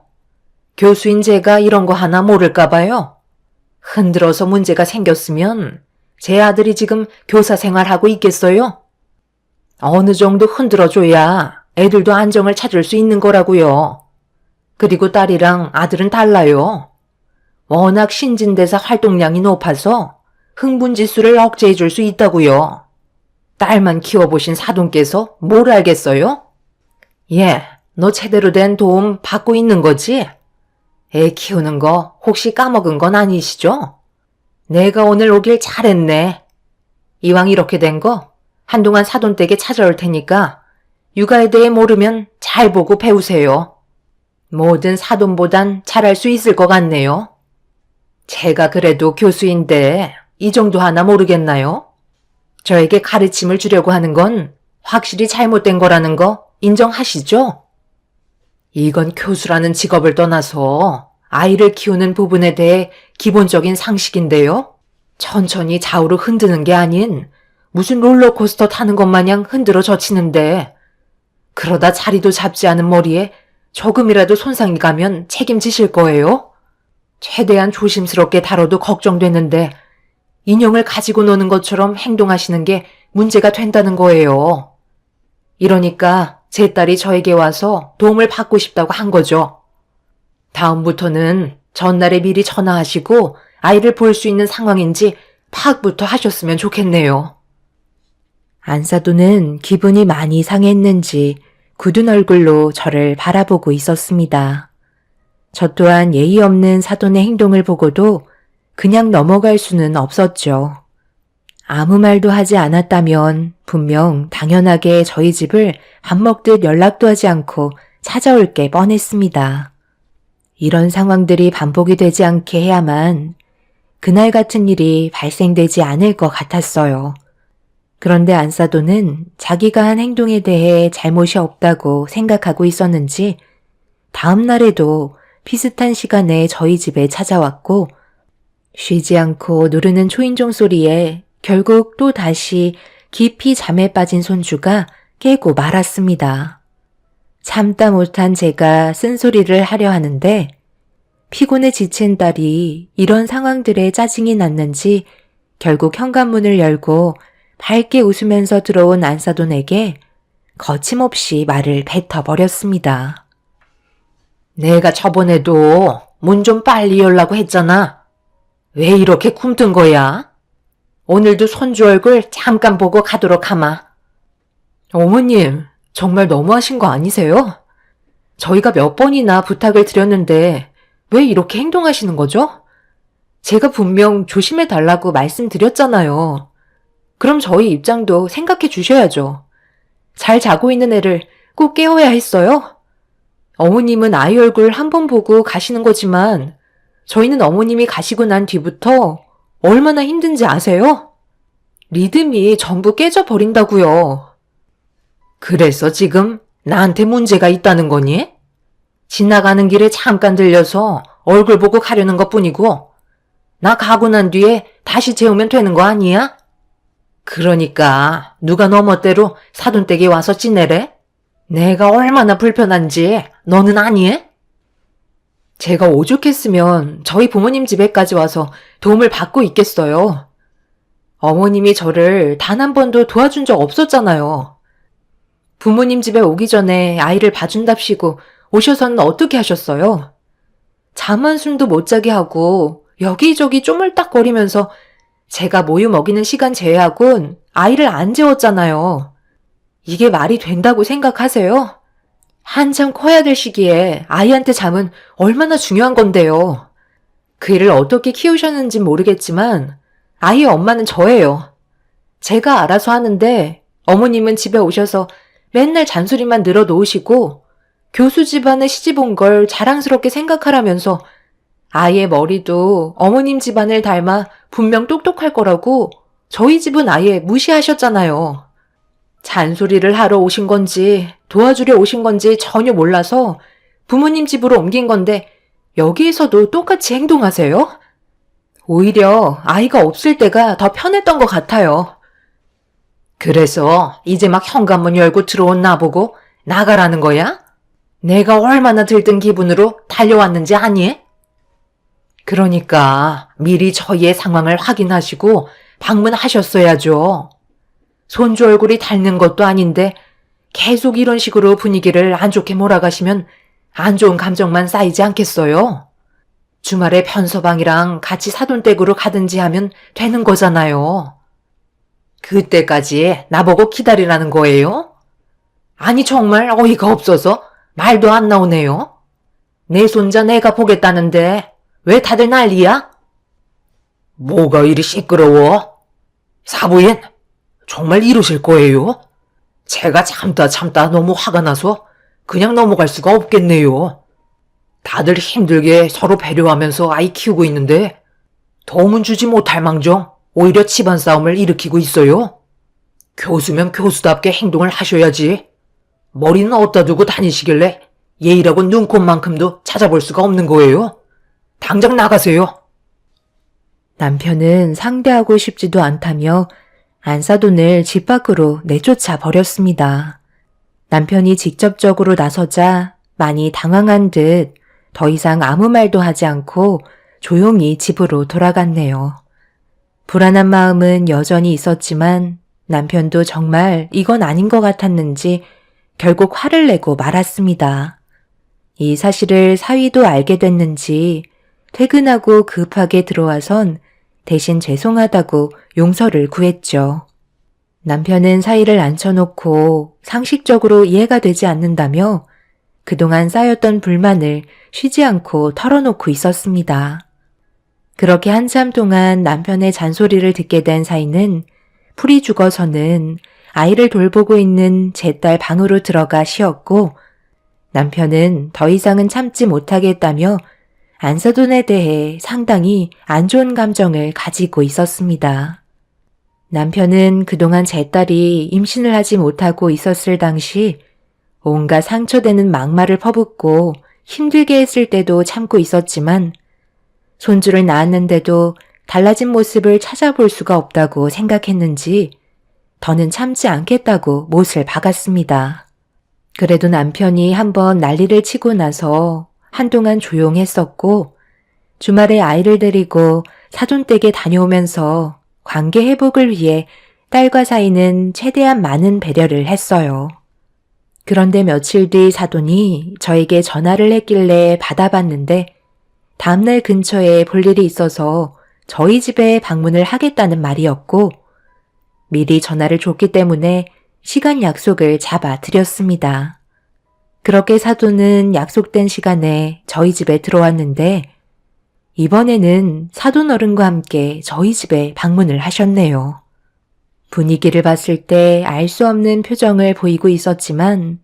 교수인 제가 이런 거 하나 모를까 봐요. 흔들어서 문제가 생겼으면 제 아들이 지금 교사 생활하고 있겠어요? 어느 정도 흔들어줘야 애들도 안정을 찾을 수 있는 거라고요. 그리고 딸이랑 아들은 달라요. 워낙 신진대사 활동량이 높아서 흥분지수를 억제해 줄 수 있다고요. 딸만 키워보신 사돈께서 뭘 알겠어요? 예, 너 제대로 된 도움 받고 있는 거지? 애 키우는 거 혹시 까먹은 건 아니시죠? 내가 오늘 오길 잘했네. 이왕 이렇게 된 거 한동안 사돈댁에 찾아올 테니까 육아에 대해 모르면 잘 보고 배우세요. 뭐든 사돈보단 잘할 수 있을 것 같네요. 제가 그래도 교수인데 이 정도 하나 모르겠나요? 저에게 가르침을 주려고 하는 건 확실히 잘못된 거라는 거 인정하시죠? 이건 교수라는 직업을 떠나서 아이를 키우는 부분에 대해 기본적인 상식인데요. 천천히 좌우로 흔드는 게 아닌 무슨 롤러코스터 타는 것 마냥 흔들어 젖히는데 그러다 자리도 잡지 않은 머리에 조금이라도 손상이 가면 책임지실 거예요? 최대한 조심스럽게 다뤄도 걱정되는데 인형을 가지고 노는 것처럼 행동하시는 게 문제가 된다는 거예요. 이러니까 제 딸이 저에게 와서 도움을 받고 싶다고 한 거죠. 다음부터는 전날에 미리 전화하시고 아이를 볼 수 있는 상황인지 파악부터 하셨으면 좋겠네요. 안사돈은 기분이 많이 상했는지 굳은 얼굴로 저를 바라보고 있었습니다. 저 또한 예의 없는 사돈의 행동을 보고도 그냥 넘어갈 수는 없었죠. 아무 말도 하지 않았다면 분명 당연하게 저희 집을 밥 먹듯 연락도 하지 않고 찾아올 게 뻔했습니다. 이런 상황들이 반복이 되지 않게 해야만 그날 같은 일이 발생되지 않을 것 같았어요. 그런데 안사돈은 자기가 한 행동에 대해 잘못이 없다고 생각하고 있었는지 다음 날에도 비슷한 시간에 저희 집에 찾아왔고 쉬지 않고 누르는 초인종 소리에 결국 또 다시 깊이 잠에 빠진 손주가 깨고 말았습니다. 참다 못한 제가 쓴소리를 하려 하는데 피곤에 지친 딸이 이런 상황들에 짜증이 났는지 결국 현관문을 열고 밝게 웃으면서 들어온 안사돈에게 거침없이 말을 뱉어버렸습니다. 내가 저번에도 문 좀 빨리 열라고 했잖아. 왜 이렇게 굼뜬 거야? 오늘도 손주 얼굴 잠깐 보고 가도록 하마. 어머님, 정말 너무하신 거 아니세요? 저희가 몇 번이나 부탁을 드렸는데 왜 이렇게 행동하시는 거죠? 제가 분명 조심해 달라고 말씀드렸잖아요. 그럼 저희 입장도 생각해 주셔야죠. 잘 자고 있는 애를 꼭 깨워야 했어요? 어머님은 아이 얼굴 한 번 보고 가시는 거지만 저희는 어머님이 가시고 난 뒤부터 얼마나 힘든지 아세요? 리듬이 전부 깨져버린다고요. 그래서 지금 나한테 문제가 있다는 거니? 지나가는 길에 잠깐 들려서 얼굴 보고 가려는 것뿐이고 나 가고 난 뒤에 다시 재우면 되는 거 아니야? 그러니까 누가 너 멋대로 사돈댁에 와서 지내래? 내가 얼마나 불편한지 너는 아니? 제가 오죽했으면 저희 부모님 집에까지 와서 도움을 받고 있겠어요. 어머님이 저를 단 한 번도 도와준 적 없었잖아요. 부모님 집에 오기 전에 아이를 봐준답시고 오셔서는 어떻게 하셨어요? 잠 한숨도 못 자게 하고 여기저기 쪼물딱거리면서 제가 모유 먹이는 시간 제외하곤 아이를 안 재웠잖아요. 이게 말이 된다고 생각하세요? 한참 커야 될 시기에 아이한테 잠은 얼마나 중요한 건데요. 그 일을 어떻게 키우셨는진 모르겠지만 아이의 엄마는 저예요. 제가 알아서 하는데 어머님은 집에 오셔서 맨날 잔소리만 늘어놓으시고 교수 집안에 시집 온 걸 자랑스럽게 생각하라면서 아이의 머리도 어머님 집안을 닮아 분명 똑똑할 거라고 저희 집은 아예 무시하셨잖아요. 잔소리를 하러 오신 건지 도와주려 오신 건지 전혀 몰라서 부모님 집으로 옮긴 건데 여기에서도 똑같이 행동하세요? 오히려 아이가 없을 때가 더 편했던 것 같아요. 그래서 이제 막 현관문 열고 들어온 나보고 나가라는 거야? 내가 얼마나 들뜬 기분으로 달려왔는지 아니? 그러니까 미리 저희의 상황을 확인하시고 방문하셨어야죠. 손주 얼굴이 닳는 것도 아닌데 계속 이런 식으로 분위기를 안 좋게 몰아가시면 안 좋은 감정만 쌓이지 않겠어요? 주말에 편서방이랑 같이 사돈댁으로 가든지 하면 되는 거잖아요. 그때까지 나보고 기다리라는 거예요? 아니 정말 어이가 없어서 말도 안 나오네요. 내 손자 내가 보겠다는데 왜 다들 난리야? 뭐가 이리 시끄러워? 사부인, 정말 이러실 거예요? 제가 참다 너무 화가 나서 그냥 넘어갈 수가 없겠네요. 다들 힘들게 서로 배려하면서 아이 키우고 있는데 도움은 주지 못할 망정 오히려 집안 싸움을 일으키고 있어요. 교수면 교수답게 행동을 하셔야지. 머리는 어디다 두고 다니시길래 예의라고 눈꼽만큼도 찾아볼 수가 없는 거예요. 당장 나가세요. 남편은 상대하고 싶지도 않다며 안사돈을 집 밖으로 내쫓아 버렸습니다. 남편이 직접적으로 나서자 많이 당황한 듯 더 이상 아무 말도 하지 않고 조용히 집으로 돌아갔네요. 불안한 마음은 여전히 있었지만 남편도 정말 이건 아닌 것 같았는지 결국 화를 내고 말았습니다. 이 사실을 사위도 알게 됐는지 퇴근하고 급하게 들어와선 대신 죄송하다고 용서를 구했죠. 남편은 사위를 앉혀놓고 상식적으로 이해가 되지 않는다며 그동안 쌓였던 불만을 쉬지 않고 털어놓고 있었습니다. 그렇게 한참 동안 남편의 잔소리를 듣게 된 사위는 풀이 죽어서는 아이를 돌보고 있는 제 딸 방으로 들어가 쉬었고 남편은 더 이상은 참지 못하겠다며 안사돈에 대해 상당히 안 좋은 감정을 가지고 있었습니다. 남편은 그동안 제 딸이 임신을 하지 못하고 있었을 당시 온갖 상처되는 막말을 퍼붓고 힘들게 했을 때도 참고 있었지만 손주를 낳았는데도 달라진 모습을 찾아볼 수가 없다고 생각했는지 더는 참지 않겠다고 못을 박았습니다. 그래도 남편이 한번 난리를 치고 나서 한동안 조용했었고 주말에 아이를 데리고 사돈댁에 다녀오면서 관계 회복을 위해 딸과 사이는 최대한 많은 배려를 했어요. 그런데 며칠 뒤 사돈이 저에게 전화를 했길래 받아봤는데 다음날 근처에 볼 일이 있어서 저희 집에 방문을 하겠다는 말이었고 미리 전화를 줬기 때문에 시간 약속을 잡아 드렸습니다. 그렇게 사돈은 약속된 시간에 저희 집에 들어왔는데 이번에는 사돈 어른과 함께 저희 집에 방문을 하셨네요. 분위기를 봤을 때 알 수 없는 표정을 보이고 있었지만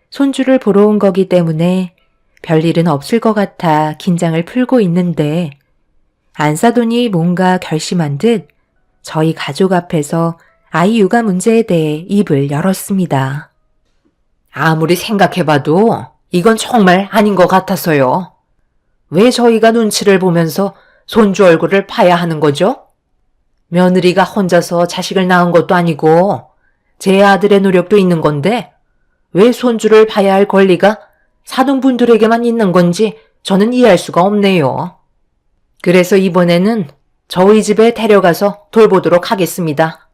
손주를 보러 온 거기 때문에 별일은 없을 것 같아 긴장을 풀고 있는데 안사돈이 뭔가 결심한 듯 저희 가족 앞에서 아이 육아 문제에 대해 입을 열었습니다. 아무리 생각해봐도 이건 정말 아닌 것 같아서요. 왜 저희가 눈치를 보면서 손주 얼굴을 파야 하는 거죠? 며느리가 혼자서 자식을 낳은 것도 아니고 제 아들의 노력도 있는 건데 왜 손주를 봐야 할 권리가 사돈분들에게만 있는 건지 저는 이해할 수가 없네요. 그래서 이번에는 저희 집에 데려가서 돌보도록 하겠습니다.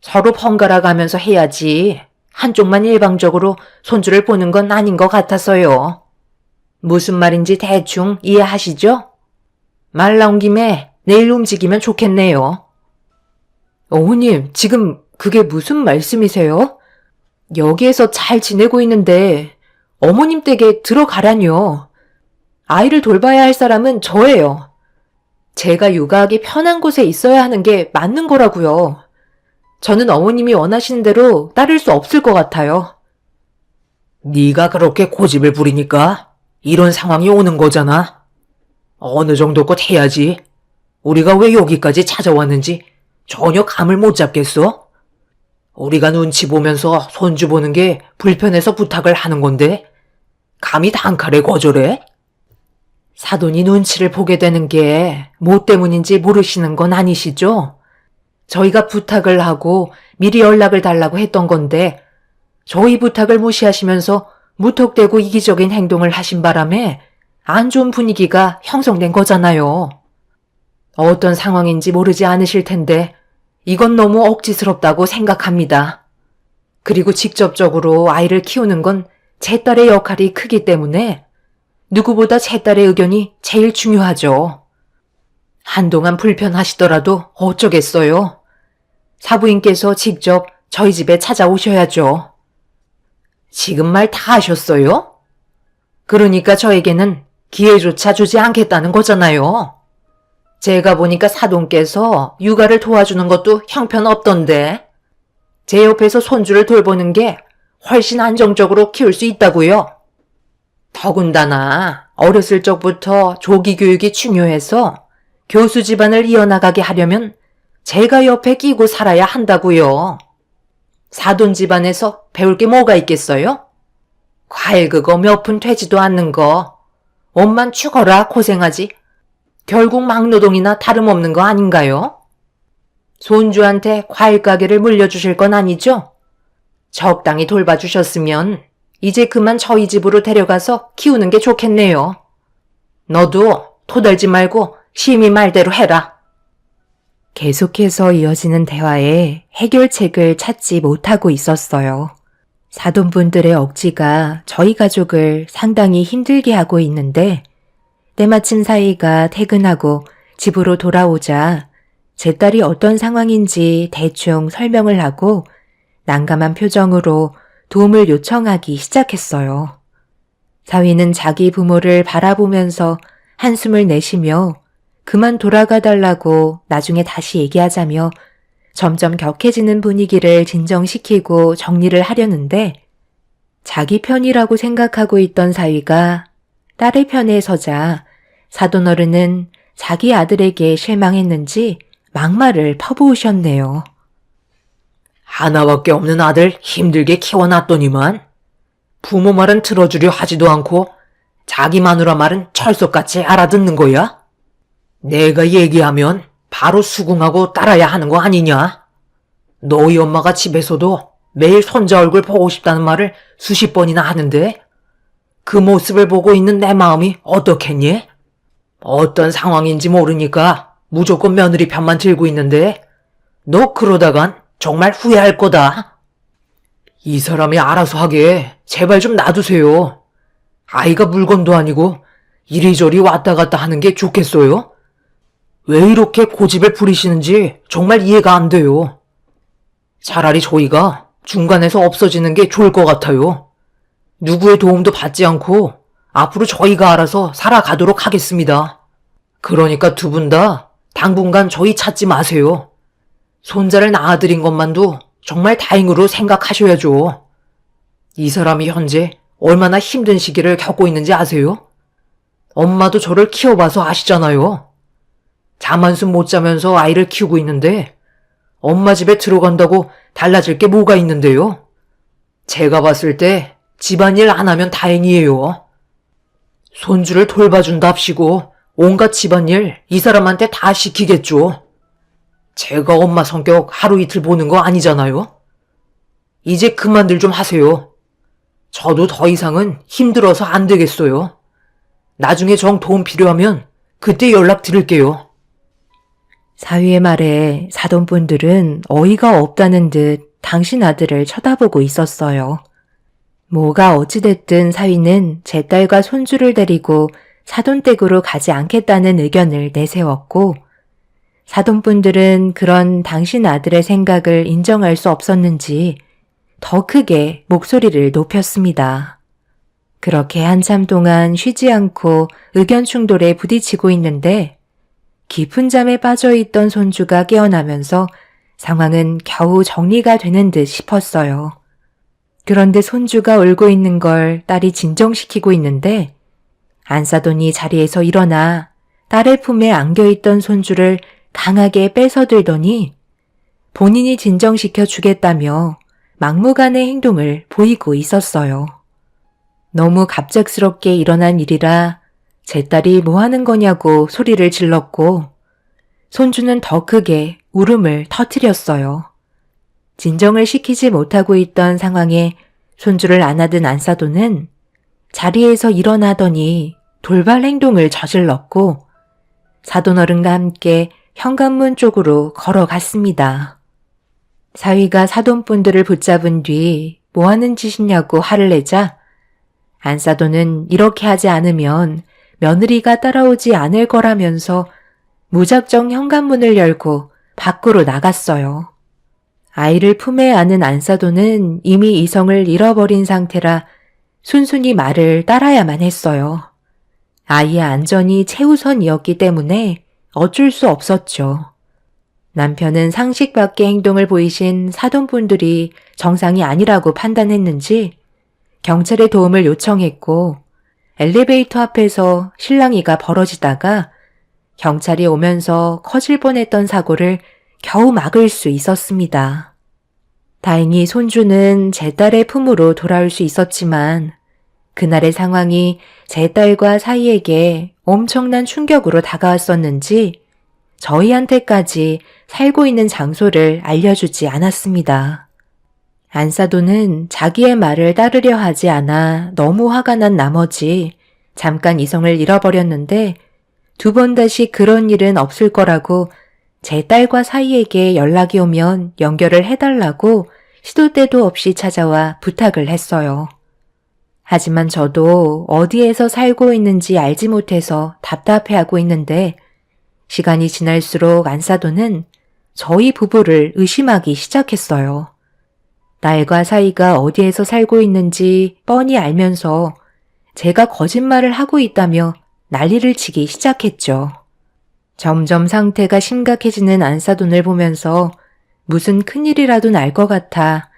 서로 번갈아 가면서 해야지 한쪽만 일방적으로 손주를 보는 건 아닌 것 같아서요. 무슨 말인지 대충 이해하시죠? 말 나온 김에 내일 움직이면 좋겠네요. 어머님, 지금 그게 무슨 말씀이세요? 여기에서 잘 지내고 있는데 어머님 댁에 들어가라뇨. 아이를 돌봐야 할 사람은 저예요. 제가 육아하기 편한 곳에 있어야 하는 게 맞는 거라고요. 저는 어머님이 원하시는 대로 따를 수 없을 것 같아요. 네가 그렇게 고집을 부리니까 이런 상황이 오는 거잖아. 어느 정도껏 해야지. 우리가 왜 여기까지 찾아왔는지 전혀 감을 못 잡겠어? 우리가 눈치 보면서 손주 보는 게 불편해서 부탁을 하는 건데 감히 단칼에 거절해? 사돈이 눈치를 보게 되는 게 뭐 때문인지 모르시는 건 아니시죠? 저희가 부탁을 하고 미리 연락을 달라고 했던 건데 저희 부탁을 무시하시면서 무턱대고 이기적인 행동을 하신 바람에 안 좋은 분위기가 형성된 거잖아요. 어떤 상황인지 모르지 않으실 텐데 이건 너무 억지스럽다고 생각합니다. 그리고 직접적으로 아이를 키우는 건 제 딸의 역할이 크기 때문에 누구보다 제 딸의 의견이 제일 중요하죠. 한동안 불편하시더라도 어쩌겠어요. 사부인께서 직접 저희 집에 찾아오셔야죠. 지금 말 다 하셨어요? 그러니까 저에게는 기회조차 주지 않겠다는 거잖아요. 제가 보니까 사돈께서 육아를 도와주는 것도 형편없던데 제 옆에서 손주를 돌보는 게 훨씬 안정적으로 키울 수 있다고요. 더군다나 어렸을 적부터 조기 교육이 중요해서 교수 집안을 이어나가게 하려면 제가 옆에 끼고 살아야 한다고요. 사돈 집안에서 배울 게 뭐가 있겠어요? 과일 그거 몇 푼 되지도 않는 거. 옷만 죽어라 고생하지. 결국 막노동이나 다름없는 거 아닌가요? 손주한테 과일 가게를 물려주실 건 아니죠? 적당히 돌봐주셨으면 이제 그만 저희 집으로 데려가서 키우는 게 좋겠네요. 너도 토달지 말고 심히 말대로 해라. 계속해서 이어지는 대화에 해결책을 찾지 못하고 있었어요. 사돈분들의 억지가 저희 가족을 상당히 힘들게 하고 있는데 때마침 사이가 퇴근하고 집으로 돌아오자 제 딸이 어떤 상황인지 대충 설명을 하고 난감한 표정으로 도움을 요청하기 시작했어요. 사위는 자기 부모를 바라보면서 한숨을 내쉬며 그만 돌아가 달라고 나중에 다시 얘기하자며 점점 격해지는 분위기를 진정시키고 정리를 하려는데 자기 편이라고 생각하고 있던 사위가 딸의 편에 서자 사돈어른은 자기 아들에게 실망했는지 막말을 퍼부으셨네요. 하나밖에 없는 아들 힘들게 키워놨더니만 부모 말은 들어주려 하지도 않고 자기 마누라 말은 철석같이 알아듣는 거야? 내가 얘기하면 바로 수긍하고 따라야 하는 거 아니냐? 너희 엄마가 집에서도 매일 손자 얼굴 보고 싶다는 말을 수십 번이나 하는데 그 모습을 보고 있는 내 마음이 어떻겠니? 어떤 상황인지 모르니까 무조건 며느리 편만 들고 있는데 너 그러다간 정말 후회할 거다. 이 사람이 알아서 하게 제발 좀 놔두세요. 아이가 물건도 아니고 이리저리 왔다 갔다 하는 게 좋겠어요? 왜 이렇게 고집을 부리시는지 정말 이해가 안 돼요. 차라리 저희가 중간에서 없어지는 게 좋을 것 같아요. 누구의 도움도 받지 않고 앞으로 저희가 알아서 살아가도록 하겠습니다. 그러니까 두 분 다 당분간 저희 찾지 마세요. 손자를 낳아드린 것만도 정말 다행으로 생각하셔야죠. 이 사람이 현재 얼마나 힘든 시기를 겪고 있는지 아세요? 엄마도 저를 키워봐서 아시잖아요. 잠 한숨 못 자면서 아이를 키우고 있는데 엄마 집에 들어간다고 달라질 게 뭐가 있는데요? 제가 봤을 때 집안일 안 하면 다행이에요. 손주를 돌봐준답시고 온갖 집안일 이 사람한테 다 시키겠죠. 제가 엄마 성격 하루 이틀 보는 거 아니잖아요. 이제 그만들 좀 하세요. 저도 더 이상은 힘들어서 안 되겠어요. 나중에 정 도움 필요하면 그때 연락 드릴게요. 사위의 말에 사돈분들은 어이가 없다는 듯 당신 아들을 쳐다보고 있었어요. 뭐가 어찌됐든 사위는 제 딸과 손주를 데리고 사돈댁으로 가지 않겠다는 의견을 내세웠고 사돈분들은 그런 당신 아들의 생각을 인정할 수 없었는지 더 크게 목소리를 높였습니다. 그렇게 한참 동안 쉬지 않고 의견 충돌에 부딪히고 있는데 깊은 잠에 빠져있던 손주가 깨어나면서 상황은 겨우 정리가 되는 듯 싶었어요. 그런데 손주가 울고 있는 걸 딸이 진정시키고 있는데 안사돈이 자리에서 일어나 딸의 품에 안겨있던 손주를 강하게 뺏어들더니 본인이 진정시켜 주겠다며 막무가내 행동을 보이고 있었어요. 너무 갑작스럽게 일어난 일이라 제 딸이 뭐 하는 거냐고 소리를 질렀고 손주는 더 크게 울음을 터뜨렸어요. 진정을 시키지 못하고 있던 상황에 손주를 안아든 안사돈은 자리에서 일어나더니 돌발 행동을 저질렀고 사돈어른과 함께 현관문 쪽으로 걸어갔습니다. 사위가 사돈분들을 붙잡은 뒤 뭐 하는 짓이냐고 화를 내자 안사돈은 이렇게 하지 않으면 며느리가 따라오지 않을 거라면서 무작정 현관문을 열고 밖으로 나갔어요. 아이를 품에 안은 안사돈은 이미 이성을 잃어버린 상태라 순순히 말을 따라야만 했어요. 아이의 안전이 최우선이었기 때문에 어쩔 수 없었죠. 남편은 상식 밖의 행동을 보이신 사돈분들이 정상이 아니라고 판단했는지 경찰의 도움을 요청했고 엘리베이터 앞에서 실랑이가 벌어지다가 경찰이 오면서 커질 뻔했던 사고를 겨우 막을 수 있었습니다. 다행히 손주는 제 딸의 품으로 돌아올 수 있었지만 그날의 상황이 제 딸과 사이에게 엄청난 충격으로 다가왔었는지 저희한테까지 살고 있는 장소를 알려주지 않았습니다. 안사돈은 자기의 말을 따르려 하지 않아 너무 화가 난 나머지 잠깐 이성을 잃어버렸는데 두 번 다시 그런 일은 없을 거라고 제 딸과 사이에게 연락이 오면 연결을 해달라고 시도 때도 없이 찾아와 부탁을 했어요. 하지만 저도 어디에서 살고 있는지 알지 못해서 답답해하고 있는데 시간이 지날수록 안사돈은 저희 부부를 의심하기 시작했어요. 딸과 사이가 어디에서 살고 있는지 뻔히 알면서 제가 거짓말을 하고 있다며 난리를 치기 시작했죠. 점점 상태가 심각해지는 안사돈을 보면서 무슨 큰일이라도 날 것 같아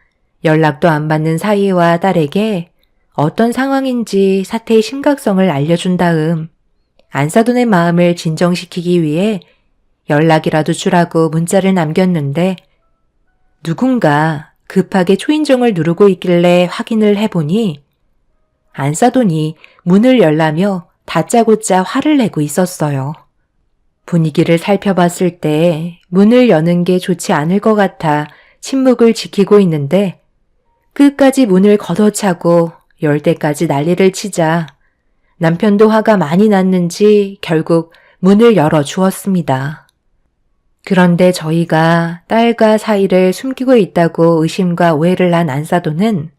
연락도 안 받는 사위와 딸에게 어떤 상황인지 사태의 심각성을 알려준 다음 안사돈의 마음을 진정시키기 위해 연락이라도 주라고 문자를 남겼는데 누군가 급하게 초인종을 누르고 있길래 확인을 해보니 안사돈이 문을 열라며 다짜고짜 화를 내고 있었어요. 분위기를 살펴봤을 때 문을 여는 게 좋지 않을 것 같아 침묵을 지키고 있는데 끝까지 문을 걷어차고 열 때까지 난리를 치자 남편도 화가 많이 났는지 결국 문을 열어주었습니다. 그런데 저희가 딸과 사이를 숨기고 있다고 의심과 오해를 한 안사돈은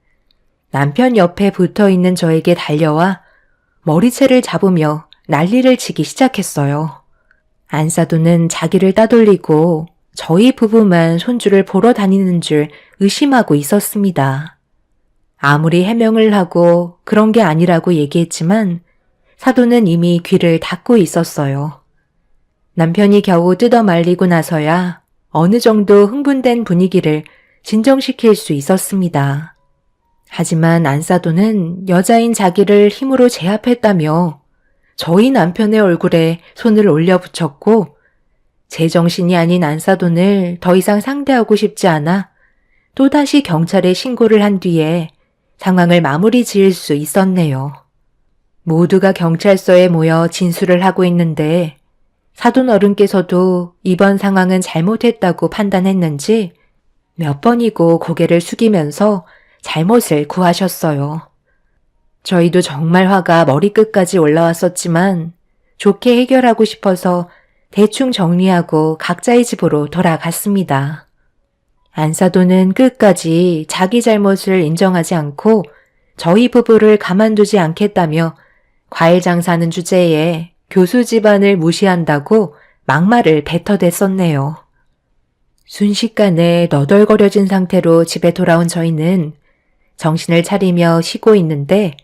남편 옆에 붙어있는 저에게 달려와 머리채를 잡으며 난리를 치기 시작했어요. 안사돈은 자기를 따돌리고 저희 부부만 손주를 보러 다니는 줄 의심하고 있었습니다. 아무리 해명을 하고 그런 게 아니라고 얘기했지만 사돈은 이미 귀를 닫고 있었어요. 남편이 겨우 뜯어 말리고 나서야 어느 정도 흥분된 분위기를 진정시킬 수 있었습니다. 하지만 안사돈은 여자인 자기를 힘으로 제압했다며 저희 남편의 얼굴에 손을 올려붙였고 제정신이 아닌 안사돈을 더 이상 상대하고 싶지 않아 또다시 경찰에 신고를 한 뒤에 상황을 마무리 지을 수 있었네요. 모두가 경찰서에 모여 진술을 하고 있는데 사돈 어른께서도 이번 상황은 잘못했다고 판단했는지 몇 번이고 고개를 숙이면서 잘못을 구하셨어요. 저희도 정말 화가 머리끝까지 올라왔었지만 좋게 해결하고 싶어서 대충 정리하고 각자의 집으로 돌아갔습니다. 안사돈은 끝까지 자기 잘못을 인정하지 않고 저희 부부를 가만두지 않겠다며 과일 장사하는 주제에 교수 집안을 무시한다고 막말을 뱉어댔었네요. 순식간에 너덜거려진 상태로 집에 돌아온 저희는 정신을 차리며 쉬고 있는데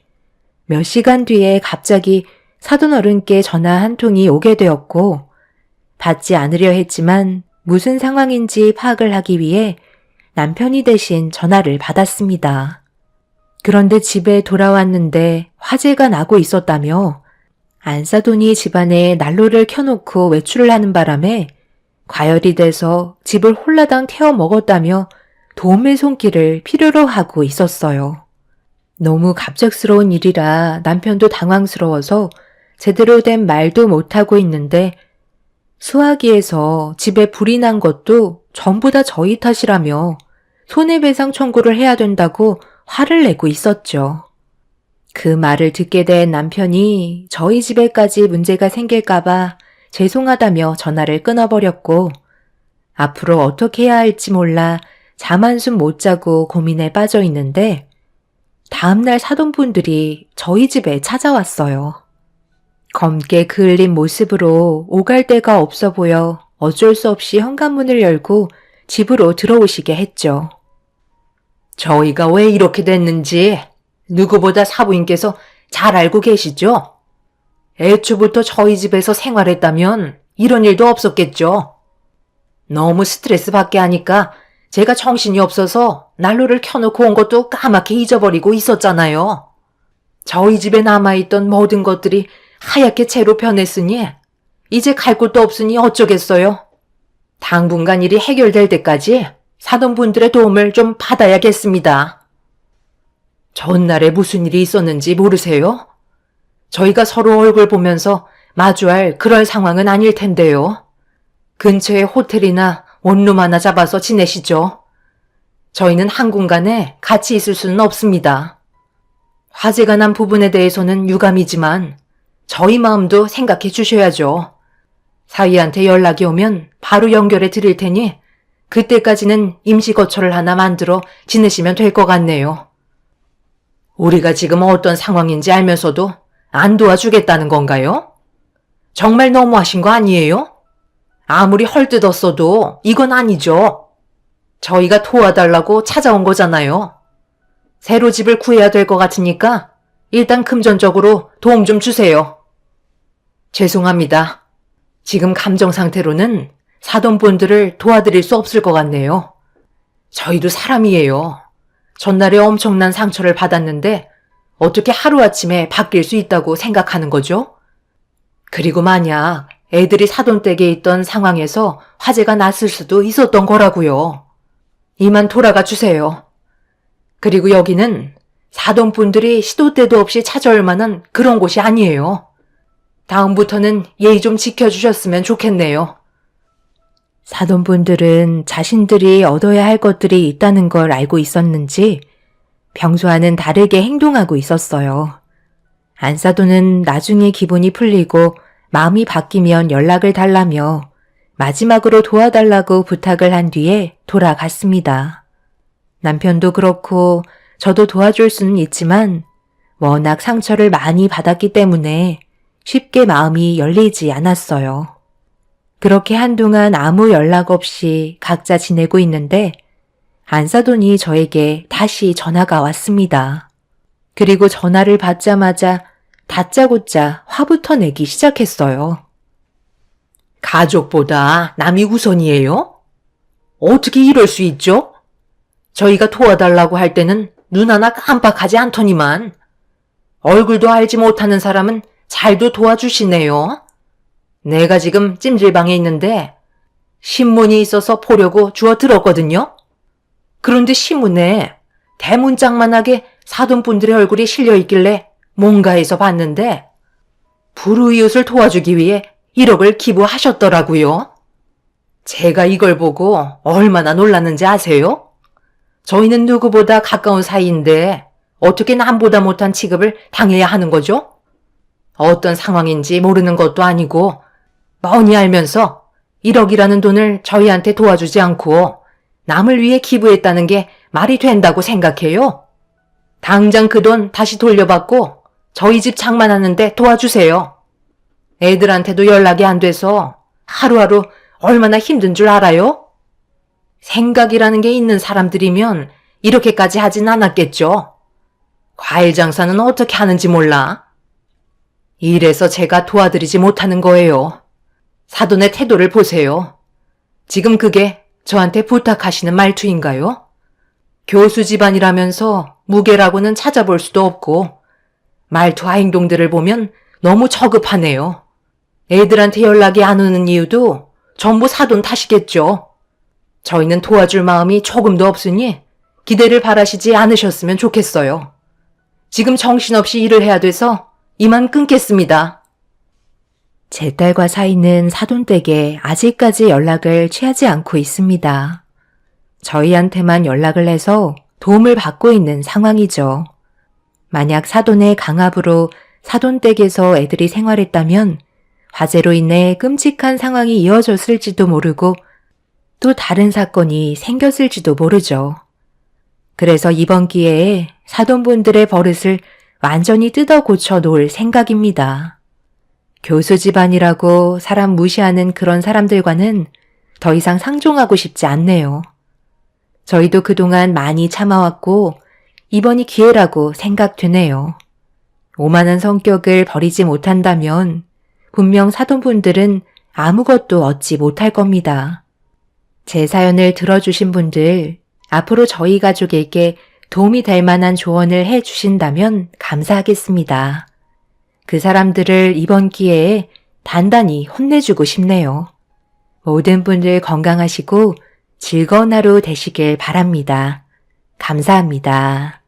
몇 시간 뒤에 갑자기 사돈 어른께 전화 한 통이 오게 되었고 받지 않으려 했지만 무슨 상황인지 파악을 하기 위해 남편이 대신 전화를 받았습니다. 그런데 집에 돌아왔는데 화재가 나고 있었다며 안사돈이 집안에 난로를 켜놓고 외출을 하는 바람에 과열이 돼서 집을 홀라당 태워 먹었다며 도움의 손길을 필요로 하고 있었어요. 너무 갑작스러운 일이라 남편도 당황스러워서 제대로 된 말도 못하고 있는데 수화기에서 집에 불이 난 것도 전부 다 저희 탓이라며 손해배상 청구를 해야 된다고 화를 내고 있었죠. 그 말을 듣게 된 남편이 저희 집에까지 문제가 생길까봐 죄송하다며 전화를 끊어버렸고 앞으로 어떻게 해야 할지 몰라 잠 한숨 못 자고 고민에 빠져 있는데 다음날 사돈분들이 저희 집에 찾아왔어요. 검게 그을린 모습으로 오갈 데가 없어 보여 어쩔 수 없이 현관문을 열고 집으로 들어오시게 했죠. 저희가 왜 이렇게 됐는지 누구보다 사부인께서 잘 알고 계시죠? 애초부터 저희 집에서 생활했다면 이런 일도 없었겠죠. 너무 스트레스 받게 하니까 제가 정신이 없어서 난로를 켜놓고 온 것도 까맣게 잊어버리고 있었잖아요. 저희 집에 남아있던 모든 것들이 하얗게 채로 변했으니 이제 갈 곳도 없으니 어쩌겠어요. 당분간 일이 해결될 때까지 사돈분들의 도움을 좀 받아야겠습니다. 전날에 무슨 일이 있었는지 모르세요? 저희가 서로 얼굴 보면서 마주할 그럴 상황은 아닐 텐데요. 근처에 호텔이나 원룸 하나 잡아서 지내시죠. 저희는 한 공간에 같이 있을 수는 없습니다. 화재가 난 부분에 대해서는 유감이지만 저희 마음도 생각해 주셔야죠. 사위한테 연락이 오면 바로 연결해 드릴 테니 그때까지는 임시 거처를 하나 만들어 지내시면 될 것 같네요. 우리가 지금 어떤 상황인지 알면서도 안 도와주겠다는 건가요? 정말 너무하신 거 아니에요? 아무리 헐뜯었어도 이건 아니죠. 저희가 도와달라고 찾아온 거잖아요. 새로 집을 구해야 될 것 같으니까 일단 금전적으로 도움 좀 주세요. 죄송합니다. 지금 감정 상태로는 사돈분들을 도와드릴 수 없을 것 같네요. 저희도 사람이에요. 전날에 엄청난 상처를 받았는데 어떻게 하루아침에 바뀔 수 있다고 생각하는 거죠? 그리고 만약 애들이 사돈댁에 있던 상황에서 화재가 났을 수도 있었던 거라고요. 이만 돌아가 주세요. 그리고 여기는 사돈분들이 시도 때도 없이 찾아올 만한 그런 곳이 아니에요. 다음부터는 예의 좀 지켜주셨으면 좋겠네요. 사돈분들은 자신들이 얻어야 할 것들이 있다는 걸 알고 있었는지 평소와는 다르게 행동하고 있었어요. 안사돈은 나중에 기분이 풀리고 마음이 바뀌면 연락을 달라며 마지막으로 도와달라고 부탁을 한 뒤에 돌아갔습니다. 남편도 그렇고 저도 도와줄 수는 있지만 워낙 상처를 많이 받았기 때문에 쉽게 마음이 열리지 않았어요. 그렇게 한동안 아무 연락 없이 각자 지내고 있는데 안사돈이 저에게 다시 전화가 왔습니다. 그리고 전화를 받자마자 다짜고짜 화부터 내기 시작했어요. 가족보다 남이 우선이에요? 어떻게 이럴 수 있죠? 저희가 도와달라고 할 때는 눈 하나 깜빡하지 않더니만 얼굴도 알지 못하는 사람은 잘도 도와주시네요. 내가 지금 찜질방에 있는데 신문이 있어서 보려고 주워 들었거든요. 그런데 신문에 대문짝만하게 사돈분들의 얼굴이 실려 있길래 뭔가 해서 봤는데 불우이웃을 도와주기 위해 1억을 기부하셨더라고요. 제가 이걸 보고 얼마나 놀랐는지 아세요? 저희는 누구보다 가까운 사이인데 어떻게 남보다 못한 취급을 당해야 하는 거죠? 어떤 상황인지 모르는 것도 아니고 뻔히 알면서 1억이라는 돈을 저희한테 도와주지 않고 남을 위해 기부했다는 게 말이 된다고 생각해요? 당장 그 돈 다시 돌려받고 저희 집 장만하는데 도와주세요. 애들한테도 연락이 안 돼서 하루하루 얼마나 힘든 줄 알아요? 생각이라는 게 있는 사람들이면 이렇게까지 하진 않았겠죠. 과일 장사는 어떻게 하는지 몰라. 이래서 제가 도와드리지 못하는 거예요. 사돈의 태도를 보세요. 지금 그게 저한테 부탁하시는 말투인가요? 교수 집안이라면서 무게라고는 찾아볼 수도 없고 말투와 행동들을 보면 너무 저급하네요. 애들한테 연락이 안 오는 이유도 전부 사돈 탓이겠죠. 저희는 도와줄 마음이 조금도 없으니 기대를 바라시지 않으셨으면 좋겠어요. 지금 정신없이 일을 해야 돼서 이만 끊겠습니다. 제 딸과 사이는 사돈댁에 아직까지 연락을 취하지 않고 있습니다. 저희한테만 연락을 해서 도움을 받고 있는 상황이죠. 만약 사돈의 강압으로 사돈댁에서 애들이 생활했다면 화재로 인해 끔찍한 상황이 이어졌을지도 모르고 또 다른 사건이 생겼을지도 모르죠. 그래서 이번 기회에 사돈분들의 버릇을 완전히 뜯어 고쳐 놓을 생각입니다. 교수 집안이라고 사람 무시하는 그런 사람들과는 더 이상 상종하고 싶지 않네요. 저희도 그동안 많이 참아왔고 이번이 기회라고 생각되네요. 오만한 성격을 버리지 못한다면 분명 사돈분들은 아무것도 얻지 못할 겁니다. 제 사연을 들어주신 분들, 앞으로 저희 가족에게 도움이 될 만한 조언을 해 주신다면 감사하겠습니다. 그 사람들을 이번 기회에 단단히 혼내주고 싶네요. 모든 분들 건강하시고 즐거운 하루 되시길 바랍니다. 감사합니다.